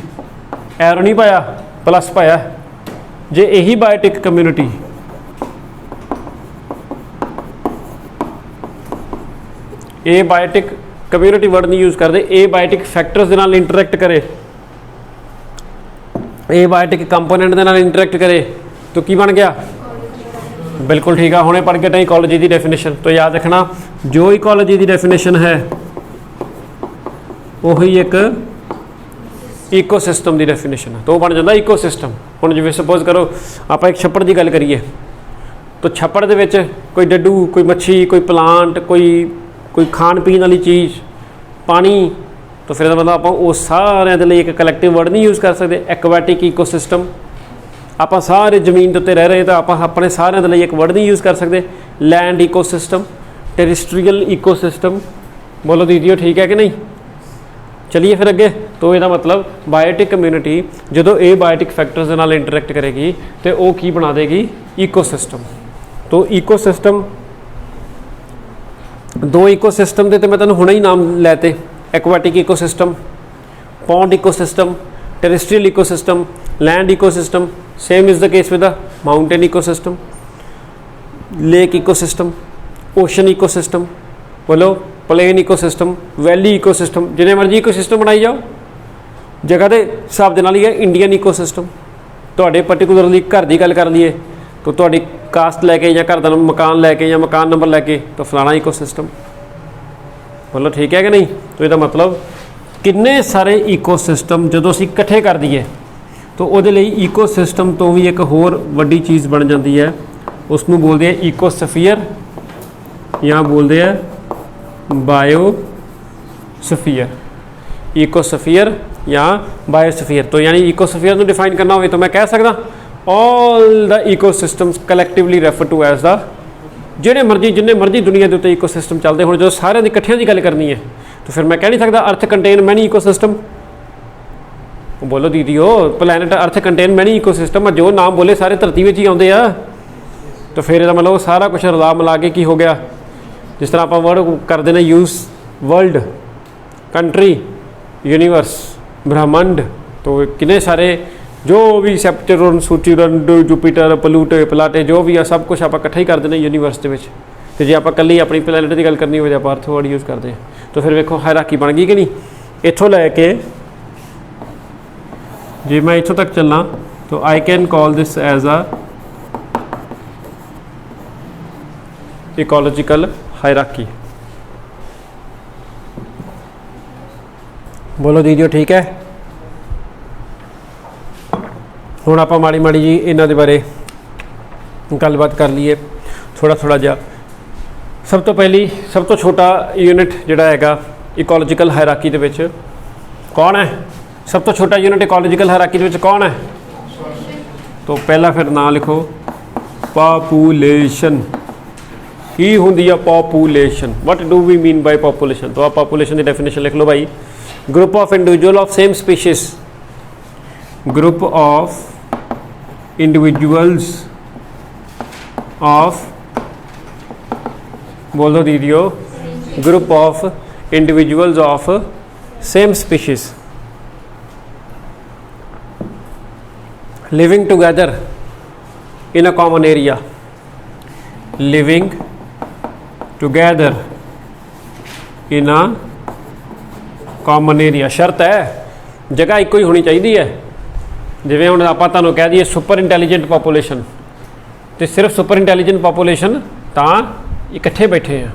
[SPEAKER 1] एरो नहीं पाया प्लस पाया, जे यही बायोटिक कम्यूनिटी ए बायोटिक कम्यूनिटी वर्ड नहीं यूज़ करते, ए बायोटिक फैक्टर्स दे नाल इंटरैक्ट करे, ए बायोटिक कंपोनेंट दे नाल इंटरैक्ट करे, तो की बन गया, बिल्कुल ठीक है। हुणे पढ़ के टाइम इकोलॉजी की डेफिनेशन, तो याद रखना जो इकोलॉजी की डेफिनेशन है वही एक ईकोसिस्टम की डेफिनेशन है, तो वो बन जाता ईकोसिस्टम। हुण जिवें सपोज करो आप एक छप्पड़ की गल करिए, तो छप्पड़ दे विच कोई डड्डू, कोई मच्छी, कोई प्लांट, कोई खाण पीण वाली चीज़, पानी, तो फिर मतलब आप वो सारे दे लई एक कलैक्टिव वर्ड नहीं यूज़ कर सकते, एक्वाटिक ईकोसिस्टम। आप सारे जमीन के उत्ते रह रहे, तो आप अपने सारे दे लई एक वर्ड नहीं यूज़ कर सकते, लैंड ईकोसिस्टम, टेरिस्ट्रीयल ईकोसिस्टम। बोलो दीदियो ठीक है कि नहीं। चलिए फिर अगे, तो यदा मतलब बायोटिक कम्यूनिटी जो ये बायोटिक फैक्टर्स के नाल इंटरैक्ट करेगी, तो वो की बना देगी, ईकोसिस्टम। तो ईकोसिस्टम दो ईकोसिस्टम के तो मैं तुहानूं हुणे ही नाम लैते, aquatic ecosystem, pond ecosystem, terrestrial ecosystem, land ecosystem. Same is the case with the mountain ecosystem, lake ecosystem, ocean ecosystem, बोलो प्लेन ईकोसिस्टम, वैली ईकोसिस्टम, जिन्हें मर्जी ईकोसिस्टम बनाई जाओ, जगह के हिसाब के नाल ही है। इंडियन ईकोसिस्टम तुहाडे पर्टिकुलरली घर की गल कर लीए, तो तुहाडी कास्ट लैके या घर का मकान लैके या मकान नंबर लैके, तो फलाना ईकोसिस्टम। बोलो ठीक है कि नहीं। तो इसका मतलब किन्ने सारे ईकोसिस्टम जो असीं इकट्ठे कर दईए, तो उहदे लई ईकोसिस्टम तो भी एक होर वड्डी चीज़ बन जाती है, उसनूं बोलते हैं ईकोस्फीयर या बोलते हैं बायोस्फीयर। ईकोस्फीयर या बायोस्फीयर। तो यानी ईकोस्फीयर को डिफाइन करना हो तो मैं कह सकदा all the ecosystems collectively refer to as the, जिन्हें मर्जी दुनिया के उत्ते ईकोसिस्टम चलते हो, जो सारे दी इकट्ठियां की गल करनी है, तो फिर मैं कह नहीं सकता अर्थ कंटेन मैनी ईकोसिस्टम। बोलो दीदियो planet earth contain many ecosystem, जो नाम बोले सारे धरती में ही आते हैं, तो फिर इसका मतलब सारा कुछ रला मिला के की हो गया। जिस तरह आप वर्ड करते हैं यूज़ वर्ल्ड, कंट्री, यूनीवर्स, ब्रह्मांड, तो कितने सारे जो भी सैप्टेरन, सूचुरन, जुपीटर, प्लूटो, प्लाटे, जो भी है सब कुछ आप इकट्ठा ही करते हैं यूनीवर्स के। तो जे आप कल अपनी प्लैनेट की गल करनी हो, आप अर्थ वर्ड यूज़ करते हैं, तो फिर वेखो हायरार्की बन गई कि नहीं। इत्थों लैके जे मैं इत्थों तक चलना, तो I can call this as a ecological hierarchy. बोलो दीजिए ठीक है। हुण आपां माड़ी माड़ी जी इन्हां दे बारे गलबात कर लीए थोड़ा थोड़ा जा। सब तो पहली सब तो छोटा यूनिट जिहड़ा हैगा इकोलॉजिकल हायरार्की दे विच कौन है? सब तो छोटा यूनिट इकोलॉजिकल हायरार्की दे विच कौन है? तो पहला फिर नाम लिखो पॉपुलेशन। की हुंदी आ population? What do we mean by population? तो आप पॉपुलेशन की डेफिनेशन लिख लो भाई, group of individual of same species, group of individuals of, बोल दो दीदियो, group of individuals of same species living together in a common area, living together in a common area. शर्त है जगह एक ही होनी चाहिए है। जिवें हुण आपां तुहानूं कह दईए सुपर इंटैलीजेंट पॉपूलेशन, तो सिर्फ सुपर इंटैलीजेंट पॉपूलेशन तां इकट्ठे बैठे हैं,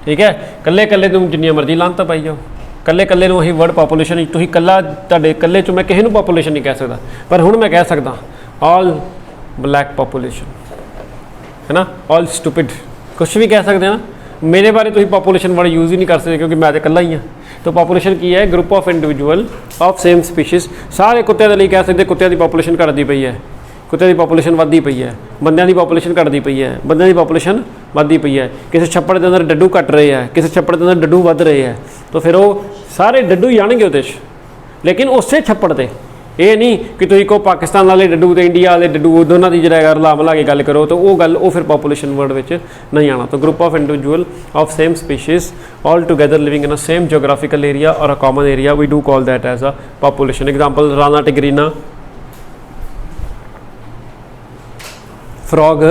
[SPEAKER 1] ठीक है। कल्ले कल्ले तुम जिन्नी मर्जी लानता पाई जाओ, कल्ले कल्ले नूं असीं वर्ड पॉपूलेशन तुसीं कल्ला तुहाडे कल्ले चों मैं किसी नूं पॉपूलेशन नहीं कह सकदा, पर हुण मैं कह सकदा ऑल ब्लैक पॉपूलेशन, है ना, ऑल स्टूपिड, कुछ भी कह सकते हैं ना। मेरे बारे तुसीं पॉपूलेशन वर्ड यूज़ ही नहीं कर सकते क्योंकि मैं तो कल्ला ही हाँ। तो पॉपूलेशन की है? Group of individual of same species. सारे कुत्तिਆਂ ਦੇ ਲਈ कह सकते कुत्तिਆਂ ਦੀ पॉपूलेशन घटती पई है, कुत्तिਆਂ ਦੀ पॉपूलेशन ਵੱਧਦੀ पई है, ਬੰਦਿਆਂ ਦੀ पॉपूलेशन घटती पई है, ਬੰਦਿਆਂ ਦੀ पॉपूलेशन ਵੱਧਦੀ पई है। किसी छप्पड़ के अंदर डड्डू घट रहे हैं, किसी छप्पड़ के अंदर डड्डू वध रहे हैं, तो फिर वो सारे डड्डू ही आएंगे उस, लेकिन उस छप्पड़ से ये नहीं कि तुम को पाकिस्तान वाले डड्डू तो इंडिया वाले डड्डू दोनों की जगह ला मिला के गल करो, तो वो गल वो फिर पॉपूलेशन वर्ड में नहीं आना। तो group of individual of same species all together living in a same geographical area और a common area, we do call that as a population. Example Rana tigrina frog,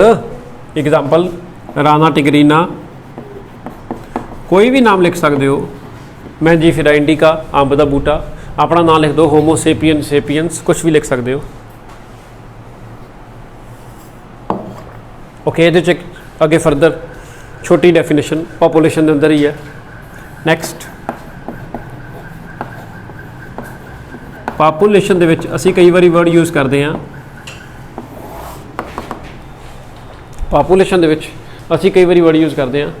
[SPEAKER 1] example Rana tigrina, कोई भी नाम लिख सकते हो। Mangifera indica, Amb का बूटा, अपना नाम लिख दो, होमो सेपियन सेपियंस, कुछ भी लिख सकते हो। ओके, ये अगे फर्दर छोटी डेफिनेशन पॉपूलेशन के अंदर ही है। नैक्सट पॉपूलेशन दे विच असी कई बारी वर्ड यूज़ करते हैं, पॉपूलेशन दे विच असी कई बारी वर्ड यूज़ करते हैं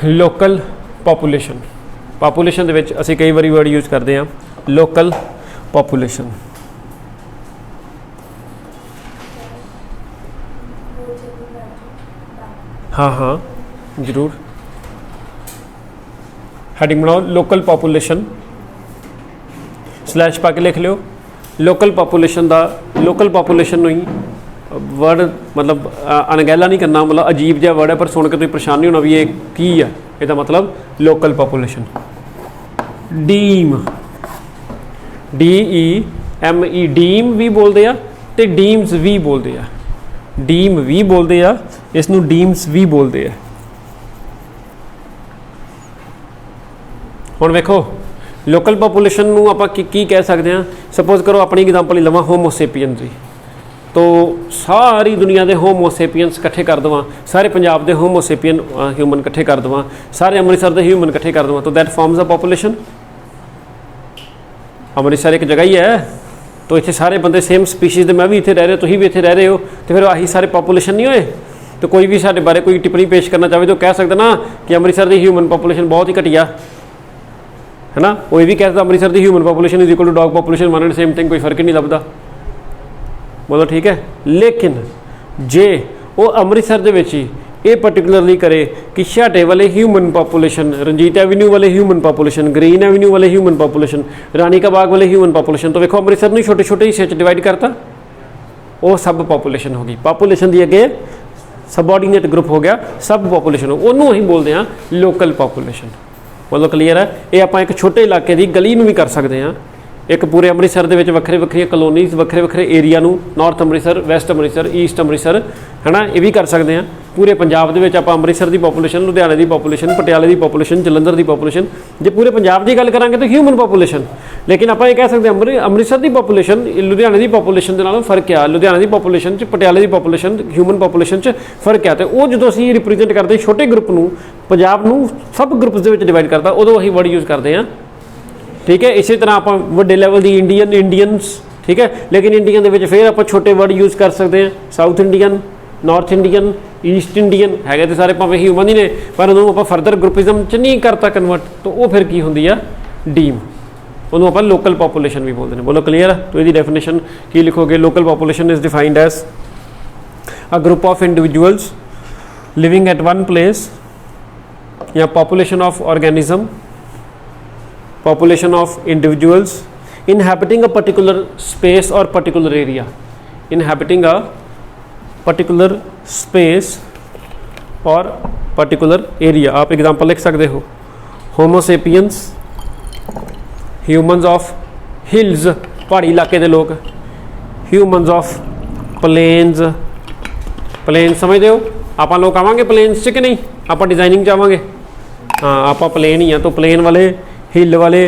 [SPEAKER 1] लोकल पॉपूलेशन। पॉपूलेशन दे विच असी कई बारी वर्ड यूज़ करते हैं लोकल पॉपूलेशन। हाँ हाँ जरूर, हेडिंग बनाओ लोकल पॉपूलेशन, स्लैश पा के लिख लो लोकल पॉपूलेशन का। लोकल पॉपूलेशन ही वर्ड मतलब अनगैला नहीं करना, मतलब अजीब जहा वर्ड है, पर सुन के तुम परेशान नहीं होना भी ये की है। इसका मतलब local population. Deme, DEME, deme भी बोलते हैं तो डीम्स भी बोलते हैं, डीम भी बोलते हैं, इसनों डीम्स भी बोलते हैं। हुण वेखो लोकल पॉपूलेशन नूं आपां की कह सकते हैं। सपोज करो अपनी एग्जांपल ही लवां होमोसेपियंस की, तो सारी दुनिया के होमोसेपियंस इकट्ठे कर देवां, सारे पंजाब के होमोसेपियन ह्यूमन इकट्ठे कर देवां, सारे अमृतसर के ह्यूमन इकट्ठे कर देवां, तो that forms a population. Amritsar एक जगह ही है, तो इतने सारे बंदे सेम स्पीशीज़ के, मैं भी इतने रह रहे हो, तुम भी इतने रह रहे हो, तो फिर आही सारे पॉपूलेशन नहीं होए। तो कोई भी साढ़े बारे कोई टिप्पणी पेश करना चाहे तो कह सकता ना कि अमृतसर की ह्यूमन पॉपूलेशन बहुत ही घटिया है ना। वो भी कह सकता अमृतसर की human population is equal to dog population, one and same thing, कोई फर्क ही नहीं लगता। बोलो ठीक है। लेकिन जे वो अमृतसर के ही ये पर्टिकुलरली करे कि छाटे वाले ह्यूमन पॉपूलेशन, रंजीत एवेन्यू वाले ह्यूमन पॉपूलेशन, ग्रीन एवेन्यू वाले ह्यूमन पॉपूलेशन, रानी का बाग वाले ह्यूमन पॉपूलेशन, तो देखो अमृतसर में छोटे छोटे हिस्से डिवाइड करता, वो सब पॉपूलेशन होगी। पॉपूलेशन की अगे सबऑर्डीनेट ग्रुप हो गया, सब पॉपूलेशन, उन्होंने ही बोलते हैं लोकल पॉपूलेशन। मतलब क्लीयर है। ये आप एक छोटे इलाके की गली में भी कर सकते हैं, एक पूरे अमृतसर ਦੇ ਵਿੱਚ ਵੱਖਰੇ ਵੱਖਰੀਆਂ ਕਲੋਨੀਜ਼ ਵੱਖਰੇ ਵੱਖਰੇ ਏਰੀਆ ਨੂੰ north Amritsar West Amritsar East Amritsar ਹੈ ਨਾ ਇਹ ਵੀ ਕਰ ਸਕਦੇ ਹਾਂ पूरे पंजाब ਦੇ ਵਿੱਚ ਆਪਾਂ ਅੰਮ੍ਰਿਤਸਰ ਦੀ ਪੋਪੂਲੇਸ਼ਨ ਲੁਧਿਆਣੇ ਦੀ ਪੋਪੂਲੇਸ਼ਨ ਪਟਿਆਲੇ ਦੀ ਪੋਪੂਲੇਸ਼ਨ ਜਲੰਧਰ ਦੀ ਪੋਪੂਲੇਸ਼ਨ ਜੇ ਪੂਰੇ ਪੰਜਾਬ ਦੀ ਗੱਲ ਕਰਾਂਗੇ ਤਾਂ ਹਿਊਮਨ ਪੋਪੂਲੇਸ਼ਨ ਲੇਕਿਨ ਆਪਾਂ ਇਹ ਕਹਿ ਸਕਦੇ ਹਾਂ ਅੰਮ੍ਰਿਤਸਰ ਦੀ ਪੋਪੂਲੇਸ਼ਨ ਲੁਧਿਆਣੇ ਦੀ ਪੋਪੂਲੇਸ਼ਨ ਦੇ ਨਾਲੋਂ ਫਰਕ ਆ ਲੁਧਿਆਣੇ ਦੀ ਪੋਪੂਲੇਸ਼ਨ 'ਚ ਪਟਿਆਲੇ ਦੀ ਪੋਪੂਲੇਸ਼ਨ ਹਿਊਮਨ ਪੋਪੂਲੇਸ਼ਨ 'ਚ ਫਰਕ ਆ ਤੇ ਉਹ ਜਦੋਂ ਅਸੀਂ ਰਿਪਰੈਜ਼ੈਂਟ ਕਰਦੇ ਛੋਟੇ ਗਰੁੱਪ ਨੂੰ ਪੰਜਾਬ ਨੂੰ ਸਬ ਗਰੁੱਪਸ ਦੇ ਵਿੱਚ ਡਿਵਾਈਡ ਕਰਦਾ ਉਦੋਂ ਅਸੀਂ ਵਰਡ ਯੂਜ਼ ਕਰਦੇ ਹਾਂ ਠੀਕ ਹੈ ਇਸੇ ਤਰ੍ਹਾਂ ਆਪਾਂ ਵੱਡੇ ਲੈਵਲ ਦੀ ਇੰਡੀਅਨਸ ਠੀਕ ਹੈ ਲੇਕਿਨ ਇੰਡੀਅਨ ਦੇ ਵਿੱਚ ਫਿਰ ਆਪਾਂ ਛੋਟੇ ਵਰਡ ਯੂਜ਼ ਕਰ ਸਕਦੇ ਹਾਂ south Indian north Indian East Indian ਹੈਗੇ ਤੇ ਸਾਰੇ ਭਾਵੇਂ ਹਿਊਮਨ ਹੀ ਨੇ ਪਰ ਉਹਨੂੰ ਆਪਾਂ ਫਰਦਰ ਗਰੁੱਪਿਜ਼ਮ 'ਚ ਨਹੀਂ ਕਰਤਾ ਕਨਵਰਟ ਤਾਂ ਉਹ ਫਿਰ ਕੀ ਹੁੰਦੀ ਆ ਡੀਮ ਉਹਨੂੰ ਆਪਾਂ ਲੋਕਲ ਪੋਪੂਲੇਸ਼ਨ ਵੀ ਬੋਲਦੇ ਨੇ ਬੋਲੋ ਕਲੀਅਰ ਤਾਂ ਇਹਦੀ ਡੈਫੀਨੇਸ਼ਨ ਕੀ ਲਿਖੋਗੇ local population is defined as a group of individuals living at one place ਜਾਂ population of organism population of individuals inhabiting a particular space or particular area inhabiting a particular space or particular area आप example लिख सकते हो होमो sapiens humans of hills पहाड़ी इलाके के लोग humans of planes plane समझते हो आप लोग आवांगे प्लेन्स च कि नहीं आप डिजाइनिंग च आवांगे हाँ आप प्लेन ही हैं तो प्लेन वाले हिल वाले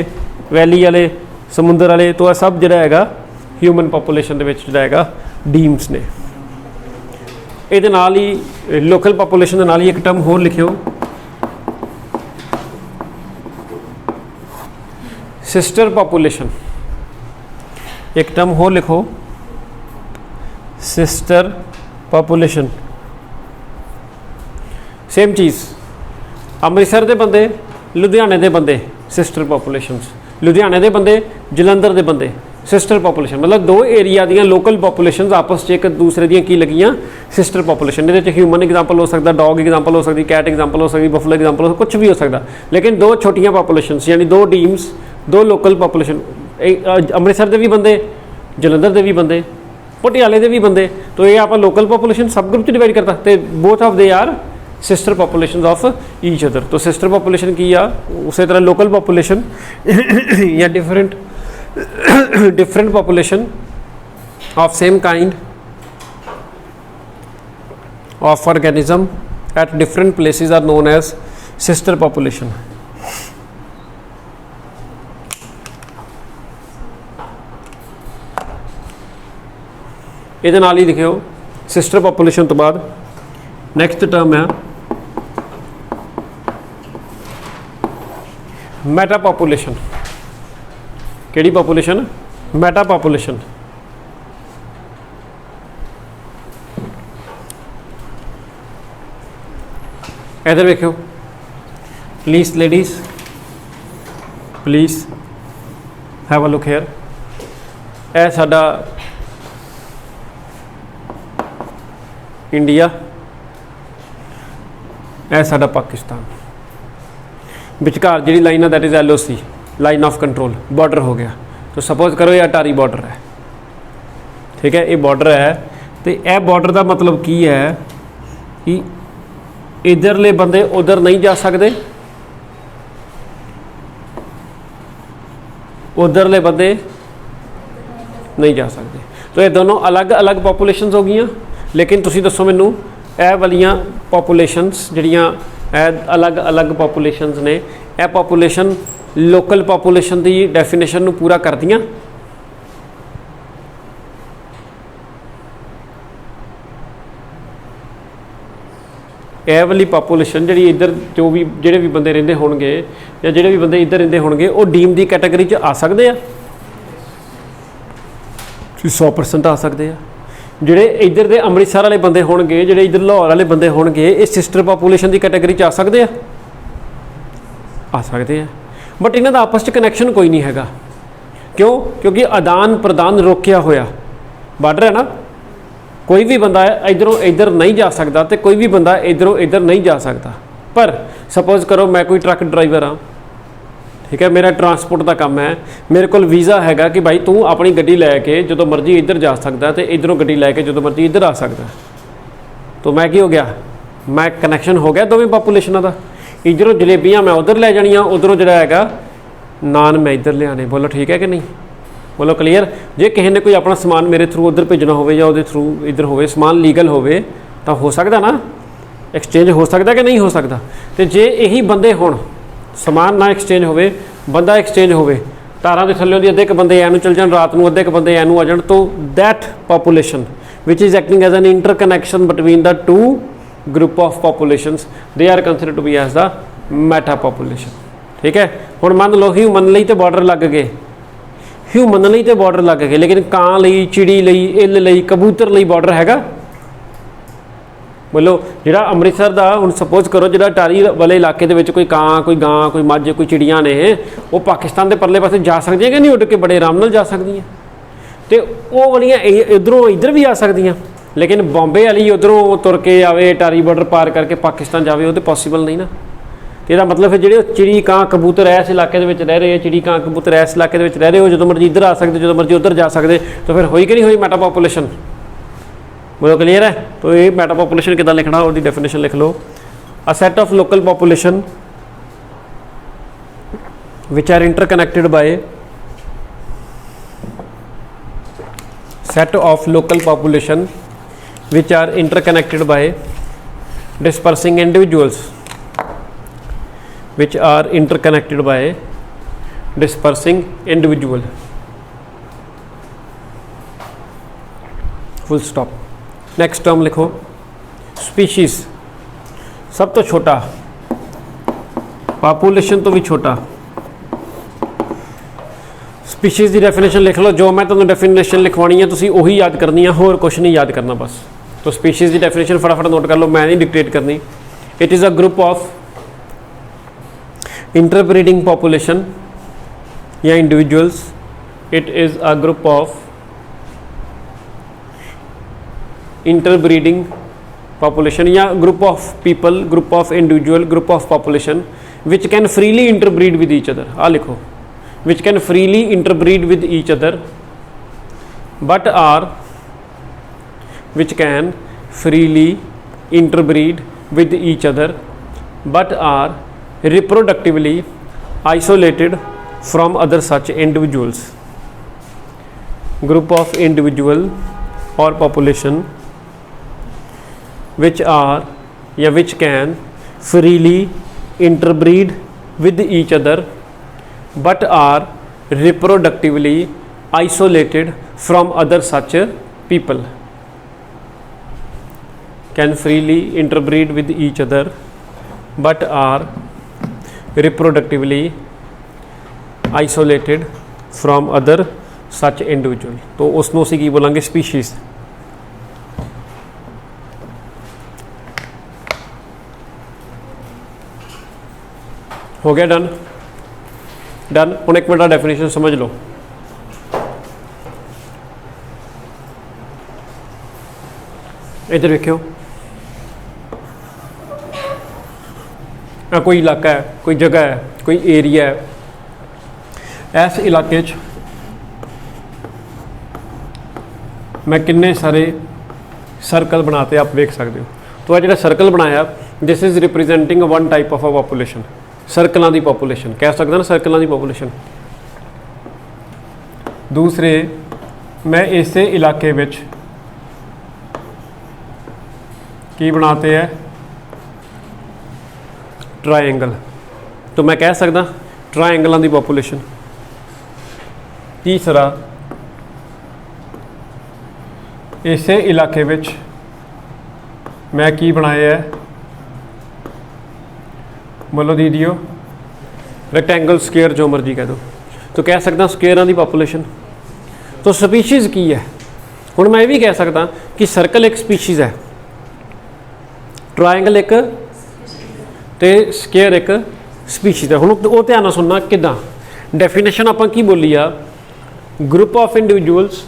[SPEAKER 1] वैली वाले समुंदर वाले तो यह सब जोड़ा है ह्यूमन पॉपूलेशन के जोड़ा है डीम्स ने ये नाल ही लोकल पॉपूलेशन के नाल ही एक टर्म होर लिखियो सिस्टर पॉपूलेशन एक टर्म होर लिखो सिस्टर पॉपूलेशन सेम चीज़ ਅੰਮ੍ਰਿਤਸਰ ਦੇ ਬੰਦੇ ਲੁਧਿਆਣੇ ਦੇ ਬੰਦੇ ਸਿਸਟਰ ਪੋਪੂਲੇਸ਼ਨਸ ਲੁਧਿਆਣੇ ਦੇ ਬੰਦੇ ਜਲੰਧਰ ਦੇ ਬੰਦੇ ਸਿਸਟਰ ਪੋਪੂਲੇਸ਼ਨ ਮਤਲਬ ਦੋ ਏਰੀਆ ਦੀਆਂ ਲੋਕਲ ਪੋਪੂਲੇਸ਼ਨਸ ਆਪਸ 'ਚ ਇੱਕ ਦੂਸਰੇ ਦੀਆਂ ਕੀ ਲੱਗੀਆਂ ਸਿਸਟਰ ਪੋਪੂਲੇਸ਼ਨ ਇਹਦੇ 'ਚ ਹਿਊਮਨ ਐਗਜ਼ਾਮਪਲ ਹੋ ਸਕਦਾ ਡੌਗ ਐਗਜ਼ਾਮਪਲ ਹੋ ਸਕਦੀ ਕੈਟ ਐਗਜ਼ਾਮਪਲ ਹੋ ਸਕਦੀ ਬਫਲੋ ਐਗਜ਼ਾਮਪਲ ਹੋ ਕੁਝ ਵੀ ਹੋ ਸਕਦਾ ਲੇਕਿਨ ਦੋ ਛੋਟੀਆਂ ਪੋਪੂਲੇਸ਼ਨਸ ਯਾਨੀ ਦੋ ਡੀਮਸ ਦੋ ਲੋਕਲ ਪੋਪੂਲੇਸ਼ਨ ਅੰਮ੍ਰਿਤਸਰ ਦੇ ਵੀ ਬੰਦੇ ਜਲੰਧਰ ਦੇ ਵੀ ਬੰਦੇ ਪਟਿਆਲੇ ਦੇ ਵੀ ਬੰਦੇ तो ये आप लोकल पॉपुलेशन सब ग्रुप च डिवाइड करता तो both of they are sister population of each other तो सिस्टर पॉपुलेशन की आ उसी तरह लोकल पॉपुलेशन या different population of same kind of organism at different places are known as sister population. ये ही लिखियो सिस्टर पॉपुलेशन तो बाद नैक्सट टर्म है मैटा पॉपुलेशन। केड़ी पॉपुलेशन? मैटा पॉपुलेशन। इधर देखियो please ladies please have a look here. यह साडा इंडिया यह साडा पाकिस्तान विचकार जी लाइन है that is LOC line of control border हो गया। तो सपोज करो ये अटारी बॉर्डर है ठीक है ये बॉर्डर है तो यह बॉर्डर का मतलब की है कि इधरले बंदे उधर नहीं जा सकते उधरले बंदे नहीं जा सकते। तो ये दोनों अलग अलग पॉपुलेशनस हो गई लेकिन तुसी दसो मैनू यह वालियाँ पॉपुलेशनस जिहड़ियां अलग अलग पॉपुलेशनस ने यह पॉपुलेशन लोकल पॉपुलेशन की डेफिनेशन नू पूरा करदियां? यह वाली पॉपुलेशन जी इधर जो भी जिहड़े भी बंदे रहिंदे होणगे या जिहड़े भी बंदे इधर रहिंदे होणगे वो डीम की कैटेगरी च आ सकते हैं? 100% आ सकते हैं। ਜਿਹੜੇ ਇੱਧਰ ਦੇ ਅੰਮ੍ਰਿਤਸਰ ਵਾਲੇ ਬੰਦੇ ਹੋਣਗੇ ਜਿਹੜੇ ਇੱਧਰ ਲਾਹੌਰ ਵਾਲੇ ਬੰਦੇ ਹੋਣਗੇ ਇਹ ਸਿਸਟਰ ਪੋਪੂਲੇਸ਼ਨ ਦੀ ਕੈਟਾਗਰੀ 'ਚ ਆ ਸਕਦੇ ਆ ਬਟ ਇਹਨਾਂ ਦਾ ਆਪਸ 'ਚ ਕਨੈਕਸ਼ਨ ਕੋਈ ਨਹੀਂ ਹੈਗਾ। ਕਿਉਂ? ਕਿਉਂਕਿ ਆਦਾਨ ਪ੍ਰਦਾਨ ਰੋਕਿਆ ਹੋਇਆ ਬਾਰਡਰ ਹੈ ਨਾ। ਕੋਈ ਵੀ ਬੰਦਾ ਇੱਧਰੋਂ ਇੱਧਰ ਨਹੀਂ ਜਾ ਸਕਦਾ ਤੇ ਕੋਈ ਵੀ ਬੰਦਾ ਇੱਧਰੋਂ ਇੱਧਰ ਨਹੀਂ ਜਾ ਸਕਦਾ। ਪਰ ਸਪੋਜ਼ ਕਰੋ ਮੈਂ ਕੋਈ ਟਰੱਕ ਡਰਾਈਵਰ ਹਾਂ ठीक है मेरा ट्रांसपोर्ट का काम है मेरे को वीज़ा हैगा कि भाई तू अपनी गड्डी लैके जो मर्जी इधर जा सकता तो इधरों गड्डी लैके जो मर्जी इधर आ सकता तो मैं की हो गया मैं कनैक्शन हो गया दोवें पॉपुलेशनों का। इधरों जलेबियाँ मैं उधर लै जानियाँ उधरों जो है नान मैं इधर ले आने। बोलो ठीक है कि नहीं? बोलो क्लीयर। जे किसी ने कोई अपना समान मेरे थ्रू उधर भेजना हो या उहदे थ्रू इधर हो, समान लीगल हो तो हो सकता ना, एक्सचेंज हो सकता कि नहीं हो सकता। तो जे यही बंदे होण समान ना एक्सचेंज हो, बंदा एक्सचेंज हो, तारां दे थल्लों दी अद्धे क बंदे ऐनू चल जाण, रात नूं अद्धे क बंदे ऐनू आ जाण, तो that population which is acting as an interconnection between the two group of populations they are considered to be as the metapopulation. ठीक है, हुण मान लो ह्यूमन लई ते बॉर्डर लग गए, ह्यूमन लई ते बॉर्डर लग गए, लेकिन कां लई, चिड़ी लई, इल लई, कबूतर लई बॉर्डर हैगा। बोलो जिहड़ा अमृतसर दा हुण सपोज करो जिहड़ा टारी वाले इलाके दे विच कोई कां, कोई गां, कोई मੱਝ, कोई चिड़ियां ने, वो पाकिस्तान के परले पासे जा सकदियां कि नहीं, उड़ के बड़े आराम नाल जा सकदियां, तो वो वालियां इधरों इधर भी आ सकदियां, लेकिन बॉम्बे वाली उधरों तुर के आवे, टारी बॉर्डर पार करके पाकिस्तान जावे, वो तो पॉसीबल नहीं ना। तो इसका मतलब फिर जो चिड़ी कां कबूतर इस इलाके के रह रहे, चिड़ी कां कबूतर इस इलाके रह रहे हो, जो मर्जी इधर आ सकते, जो मर्जी उधर जा सकते, तो फिर होई कि नहीं हुई मैटा पॉपूलेशन। बोलो क्लीयर है। तो ये मैटा पॉपूलेशन कितना लिखना, और डेफिनेशन लिख लो, a set of local population which are interconnected by, set of local population which are interconnected by dispersing individuals, which are interconnected by dispersing individual, full stop। next term लिखो species, सब तो छोटा, population तो भी छोटा। Species की definition लिख लो, जो मैं तुम्हें डेफिनेशन लिखवानी है तुसी वही याद करनी है, होर कुछ नहीं याद करना बस। तो स्पीशीज़ की डेफिनेशन फटाफट नोट कर लो, मैं नहीं डिक्टेट करनी। It is a group of interbreeding population या individuals, it is a group of interbreeding population या group of people, group of individual, group of population which can freely interbreed with each other. आ लिखो, which can freely interbreed with each other but are, which can freely interbreed with each other but are reproductively isolated from other such individuals। group of individual or population which are या which can freely interbreed with each other but are reproductively isolated from other such people, can freely interbreed with each other but are reproductively isolated from other such individual। तो उसमें उसी की बोलेंगे species. हो गया done done. हुण एक minute definition समझ लो। इधर देखियो, कोई इलाका है, कोई जगह है, कोई एरिया है, इस इलाके च मैं किन्ने सारे सर्कल बनाते आप देख सकते हो। तो जो सर्कल बनाया, this is representing one type of a population, सर्कलों की पॉपूलेशन कह सकते ना, सर्कलों की पॉपूलेशन। दूसरे, मैं इस इलाके विच की बनाते हैं ट्रायंगल, तो मैं कह सकता ट्रायंगलों की पॉपूलेशन। तीसरा, इस इलाके विच मैं की बनाया है, बोलो दीदियो, रेक्टेंगल, स्क्वेयर, जो मर्जी कह दो, तो कह सकता स्क्वेयरों की पॉपूलेशन। तो स्पीशीज़ की है, हुण मैं भी कह सकता कि सर्कल एक स्पीशीज़ है, ट्रायंगल एक, तो स्क्वेयर एक स्पीशीज़ है। हुण वो ध्यान नाल सुनना किदां डेफिनेशन आपां की बोली आ, group of individuals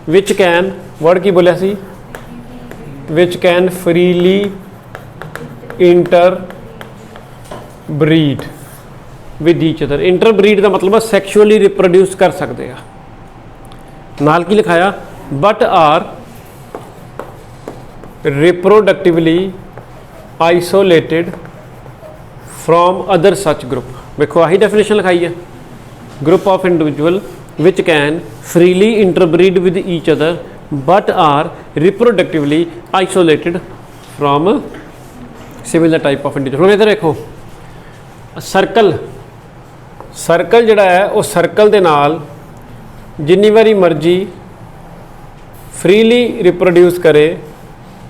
[SPEAKER 1] which can, word की बोलिया सी, which can freely interbreed with each other. Interbreed का मतलब सैक्शुअली रिप्रोड्यूस कर सकते हैं, नाल की लिखाया, but are reproductively isolated from other such group. देखो आही डेफिनेशन लिखाई है, group of individual which can freely interbreed with each other but are reproductively isolated from similar type of individual। ਹੁਣ इधर देखो सर्कल जिहड़ा है वो सर्कल दे नाल जिन्नी वारी मर्जी फ्रीली रिप्रोड्यूस करे,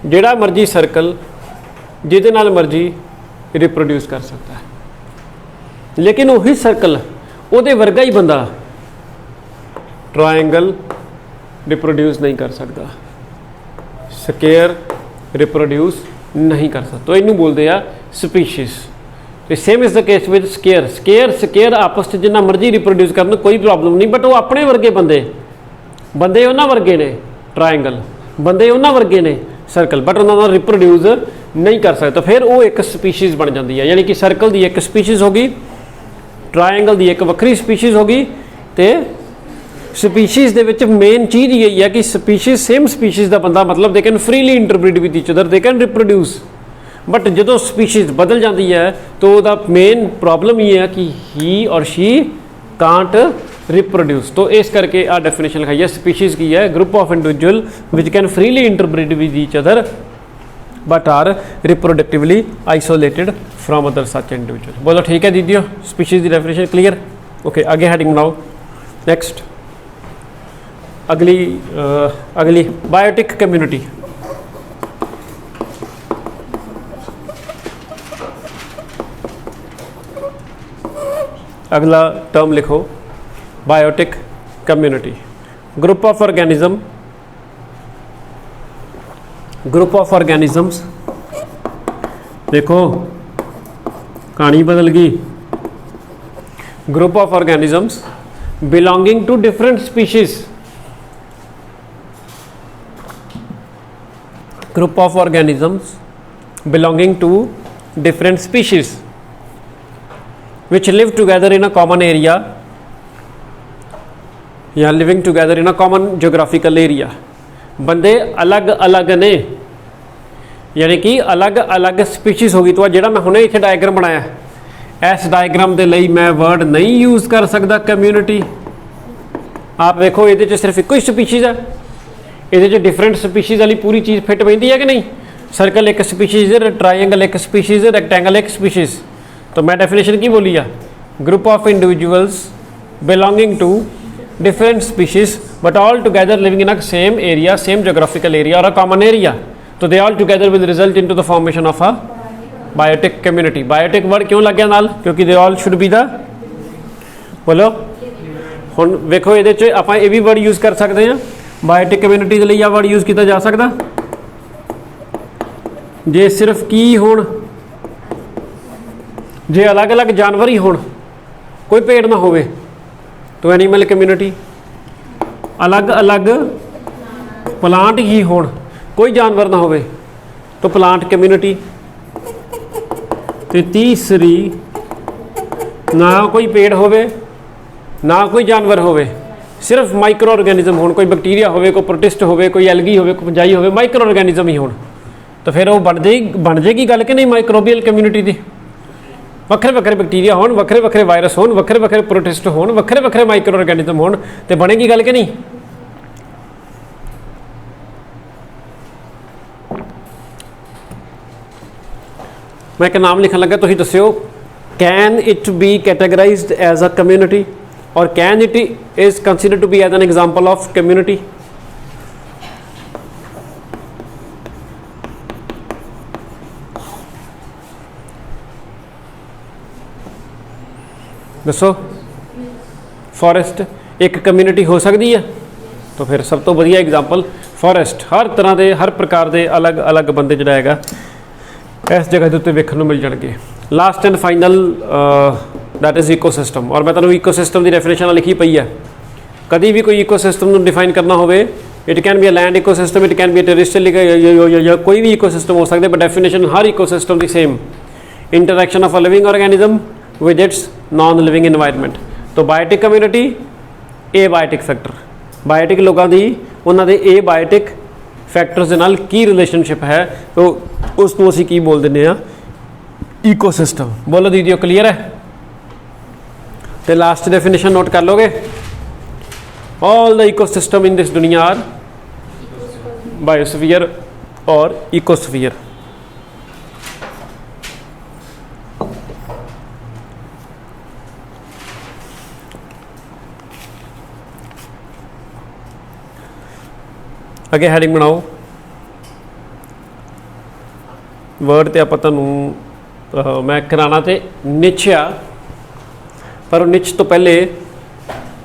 [SPEAKER 1] जिहड़ा मर्जी सर्कल जिहदे नाल मर्जी रिप्रोड्यूस कर सकता है। लेकिन वही सर्कल उहदे वर्गा ही बंदा ट्रायंगल रिप्रोड्यूस नहीं कर सकता, स्केयर रिप्रोड्यूस नहीं कर सकता। तो इनू बोलते हैं स्पीशीज। तो same is the case with square आपस में जिन्ना मर्जी रिप्रोड्यूस करन कोई प्रॉब्लम नहीं, बट वो अपने वर्गे बंदे उन्होंने वर्गे ने ट्रायंगल, बंदे उन्होंने वर्गे ने सर्कल, बट उन्होंने रिप्रोड्यूस नहीं कर सकते। तो फिर वो एक स्पीशीज़ बन जाती है, यानी कि सर्कल की एक स्पीशीज़ होगी, ट्रायंगल की एक वक्री स्पीशीज़ होगी। तो स्पीशीज़ के मेन चीज़ यही है कि स्पीशीज़ सेम स्पीशीज़ का बंदा मतलब they can freely interbreed with each other, they can reproduce. But जो स्पीशीज़ बदल जाती है तो वह मेन प्रॉब्लम ये है कि ही और शी कांट रिप्रोड्यूस। तो इस करके आ डेफिनेशन लिखाई है स्पीशीज़ की है group of individual which can freely interbreed with each other but are reproductively isolated from other such individual. बोलो ठीक है दीदियों, स्पीशीज़ की डेफिनेशन क्लियर। ओके आगे हेडिंग बनाओ। नेक्स्ट अगली बायोटिक कम्युनिटी। अगला टर्म लिखो biotic community. Group of organisms. देखो कहानी बदल गई। Group of organisms belonging to different species. Group of organisms belonging to different species which live together in a common area या living together in a common geographical area। बंदे अलग अलग ने, यानी कि अलग अलग स्पीशीज़ होगी। तो जिहड़ा मैं हुणे इत्थे डायग्राम बनाया, इस डायग्राम के लिए मैं वर्ड नहीं यूज़ कर सकता कम्यूनिटी। आप देखो ये सिर्फ एक ही स्पीशीज़ है, ये डिफरेंट स्पीशीज़ वाली पूरी चीज़ फिट पैंदी है कि नहीं। सर्कल एक स्पीशीज़, ट्रायंगल एक स्पीशीज़, रेक्टेंगल एक स्पीशीज़। तो मैं डेफिनेशन की बोली है, group of individuals belonging to different species but all together living in a same area, same geographical area और अ कॉमन एरिया। तो they all together will result into the formation of a biotic community. Biotic word क्यों लग गया नाल, क्योंकि they all should be the, बोलो हुण वेखो ये आप ये भी वर्ड यूज़ कर सकते हैं बायोटिक कम्युनिटी के लिए। यह वर्ड यूज़ किया जा सकता जे सिर्फ की होण, जे अलग अलग जानवर ही होण, कोई पेड़ ना होवे तो एनीमल कम्युनिटी। अलग अलग प्लांट ही होण, कोई जानवर ना होवे तो प्लांट कम्युनिटी। तो तीसरी ना कोई पेड़ होवे ना कोई जानवर होवे, सिर्फ माइक्रो ऑर्गेनिज्म होण, कोई बैक्टीरिया होवे, कोई प्रोटिस्ट होवे, कोई एलगी होवे, कोई फंजाई होवे, माइक्रो ऑर्गेनिज्म ही होण। तो फिर वो बन जाएगी गल कि नहीं माइक्रोबियल कम्युनिटी की। ਵੱਖਰੇ ਵੱਖਰੇ बैक्टीरिया होण, ਵੱਖਰੇ ਵੱਖਰੇ वायरस होण, ਵੱਖਰੇ ਵੱਖਰੇ प्रोटिस्ट होण, ਵੱਖਰੇ ਵੱਖਰੇ माइक्रो ऑर्गेनिज्म होण, तो बनेगी गल कि नहीं। मैं एक नाम लिखन लगा, तुसीं दस्सिओ can it be categorized as a community और can it is considered to be as an example of community. दसो फॉरेस्ट एक कम्यूनिटी हो सकती है। तो फिर सब तो वधिया एग्जाम्पल फॉरेस्ट, हर तरह के हर प्रकार के अलग अलग बंदे जिहड़ा हैगा इस जगह के उत्ते वेखण नूं मिल जाणगे। Last and final that is ecosystem. और मैं तुहानूं ईकोसिस्टम की डेफिनेशन लिखी पई है। कभी भी कोई ईकोसिस्टम नूं डिफाइन करना होवे, it can be a land ecosystem, it can be a terrestrial या कोई भी ईकोसिस्टम हो सकता है, बट डेफिनेशन हर ईकोसिस्टम की same, interaction of a living organism with its non living environment. तो बायोटिक कम्यूनिटी ए बायोटिक फैक्टर, बायोटिक लोगों की उन्होंने ए बायोटिक फैक्टर्स के नाल की रिलेशनशिप है, तो उसको असीं की बोल दिंदे आ ईकोसिस्टम। बोलो दीदियों क्लीयर है। तो लास्ट डेफिनेशन नोट कर लोगे, all the ecosystem in this दुनिया आर बायोस्फीयर और इकोस्फीयर। अगे हैडिंग बनाओ वर्ड तो आप मैं कराना तो निच आ, पर निच तो पहले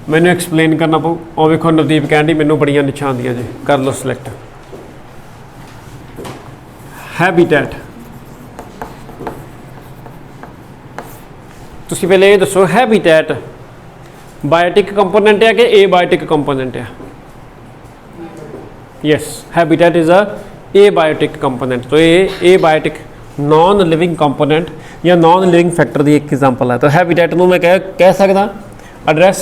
[SPEAKER 1] मैनू एक्सप्लेन करना पऊ। और वेखो नवदीप कहती मैनू बड़िया निछां आंदियां जी, कर लो सिलेक्ट। हैबिटेट, तुसी पहले ये दसो हैबिटेट बायोटिक कंपोनेंट है कि ए बायोटिक कंपोनेंट है? Yes, habitat is a abiotic component. तो ये abiotic non living component या नॉन लिविंग फैक्टर की एक एग्जाम्पल है। तो हैबिटेट में मैं कह सकदा एड्रैस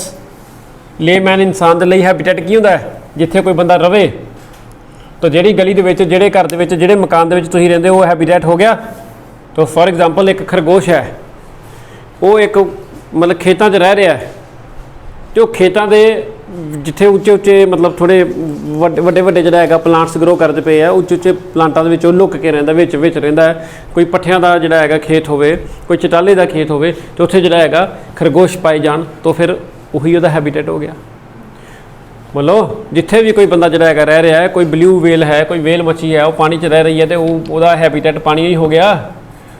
[SPEAKER 1] लेमैन इंसान के लिए हैबिटेट की होंदा है? जिथे कोई बंदा रवे, तो जिहड़ी गली दे विच, जिहड़े घर दे विच, जिहड़े मकान दे विच तुसीं रहिंदे हो, हैबिटेट हो गया। तो फॉर एग्जाम्पल एक खरगोश है, वो एक मतलब खेतों च रह रहा है, तो खेतों के जिथे उच्चे उच्चे मतलब थोड़े वड्डे वड्डे जिहड़ा हैगा प्लांट्स ग्रो करते पे है, उच्चे उच्चे प्लांटां दे विच लुक के रहिंदा, विच रहिंदा है। कोई पट्ठियां दा जिहड़ा हैगा खेत होवे, कोई चटाले दा खेत होवे, तो उत्थे जिहड़ा हैगा खरगोश पाए जाण, तो फिर उही उहदा हैबिटेट हो गया। बोलो जिथे भी कोई बंदा जिहड़ा हैगा रह रहा है, कोई ब्लू वेल है, कोई वेल मच्छी है, वो पानी च रह रही है, तो उहदा हैबिटेट पानी ही हो गया।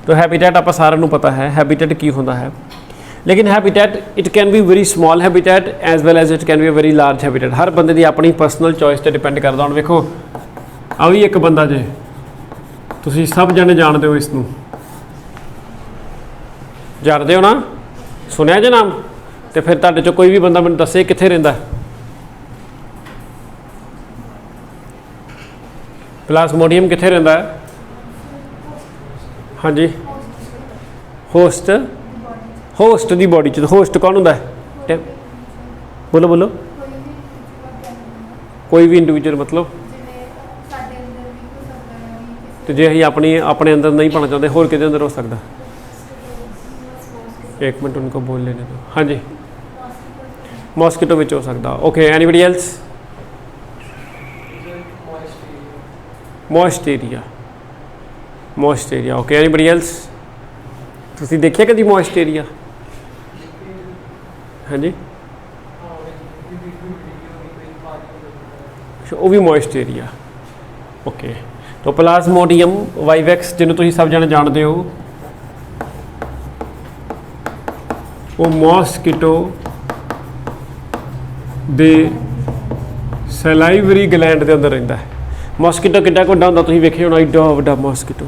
[SPEAKER 1] तो हैबिटेट आपां सारिਆਂ ਨੂੰ पता है हैबिटेट की होंदा है। लेकिन habitat it can be very small habitat as well as it can be a very large habitat. हर बंदे की अपनी पर्सनल चॉइस पर डिपेंड करता। हुण वेखो आ भी एक बंदा जे, तुसीं सब जने जानते हो, इसनूं जानते हो ना, सुनिया जे नाम? तो फिर तुहाडे चों कोई भी बंदा मैनूं दस्से कित्थे रहिंदा? प्लाज्मोडियम कित्थे रहिंदा है? हाँ जी, होस्ट, होस्ट की बॉडी च। होस्ट कौन होंदा है? बोलो बोलो। कोई भी इंडिविजुअल मतलब, तो जे असीं अपने अंदर नहीं पाना चाहते, होर किहदे अंदर हो सकता? एक मिनट उनको बोल लेने दो। हाँ जी, मॉस्किटो विच हो सकता। Okay, anybody else? Moist area, moist area. Okay, anybody else? तुसीं देखिया कदी मॉइस्ट एरिया? हाँ जी, वो भी मॉइस्ट एरिया। ओके, तो प्लाज्मोडियम वाइवेक्स जिन्हों तुसीं सब जने जानते हो, वो मॉस्किटो दे सलाइवरी ग्लैंड के अंदर रहिंदा है। मॉस्किटो किड्डा वड्डा हुंदा, तुसीं वेखिआ होना, एड्डा वड्डा मॉस्किटो,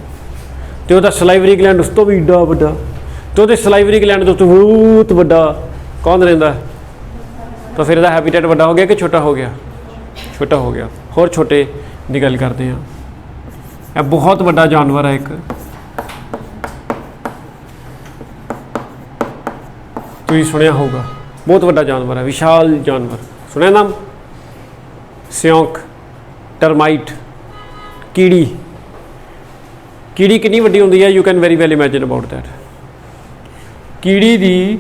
[SPEAKER 1] तो वह सलाइवरी ग्लैंड उस तो भी एड्डा वड्डा, तो वो सलाइवरी ग्लैंड के उत्ते बहुत वड्डा कौन रहिंदा? तो फिर इसदा हैबिटेट वड्डा हो गया कि छोटा हो गया? छोटा हो गया। होर छोटे की गल करते हैं, यह बहुत वड्डा जानवर है एक, तुसीं सुनिया होगा, बहुत वड्डा जानवर है, विशाल जानवर। सुनिया नाम? स्योंक, टरमाइट, कीड़ी। कीड़ी कितनी वड्डी होंदी है? You can very well imagine about that. कीड़ी दी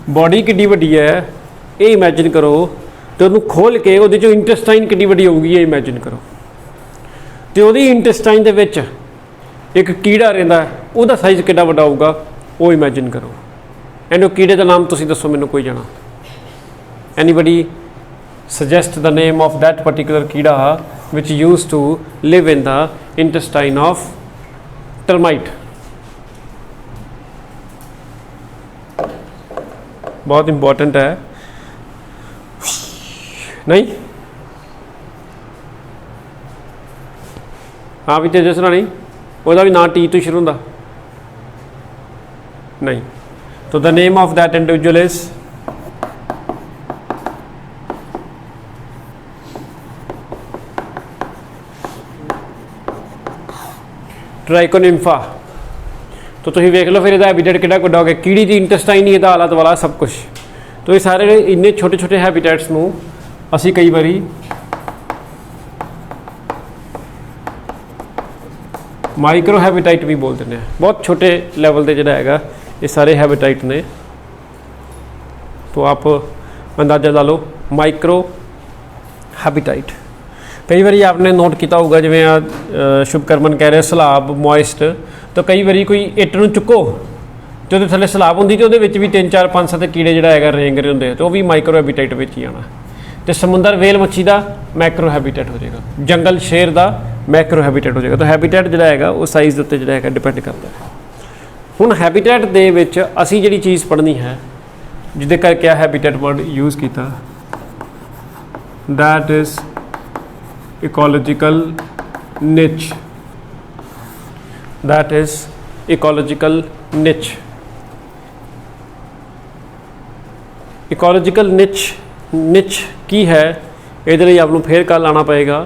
[SPEAKER 1] बॉडी कितनी वड्डी है ये इमेजिन करो, तो उन्होंने खोल के वो जो इंटेस्टाइन कितनी वड्डी होगी ये इमेजिन करो। तो वो इंटेस्टाइन के विच एक कीड़ा रहिंदा है, उसका साइज़ कितना वड्डा होगा वो इमेजिन करो। एंड वो कीड़े का नाम तुसीं दसो मैनूं कोई जना? Anybody suggest the name of that particular कीड़ा which used to live in the intestine of termite? बहुत इंपॉर्टेंट है नहीं? हाँ भी तेजस नहीं, वह भी ना टी तो शुरू होंदा नहीं। तो the name of that individual is Trichonympha. तो तुम वेख लो फिर यदा हैबिटेट कितना वड्डा हो गया। कीड़ी की इंटेस्टाइन ही यदा आलत वाला सब कुछ। तो ये सारे इन्ने छोटे छोटे हैबिटेट्स में असी कई बारी माइक्रो हैबिटाइट भी बोल दें, बहुत छोटे लैवल के जोड़ा है ये सारे हैबिटाइट ने। तो आप अंदाज़ा ला लो माइक्रो हैबिटाइट। कई बार आपने नोट किया होगा जिवें शुभकरमन कह रहे सलाब मॉइस्ट, तो कई बार कोई इट नूं चुको तो वो थले सलाब होंगी तो वो भी 3 4 5 7 कीड़े जोड़ा है रेंग रहे होंगे, तो वह भी माइक्रो हैबिटेट में ही आना। तो समुंदर वेल मच्छी का मैक्रो हैबिटेट हो जाएगा, जंगल शेर का मैक्रो हैबिटेट हो जाएगा। तो हैबिटेट जोड़ा है वो साइज़ के उत्ते जोड़ा है डिपेंड करता है। हुण हैबिटेट दे विच असीं जिहड़ी चीज़ पढ़नी है जिहदे करके हैबिटेट वर्ड यूज़ किया, दैट इज़ इकोलॉजिकल निच, दैट इज़ इकोलॉजिकल निच। इकोलॉजिकल निच की है, ये आपको फिर कल आना पएगा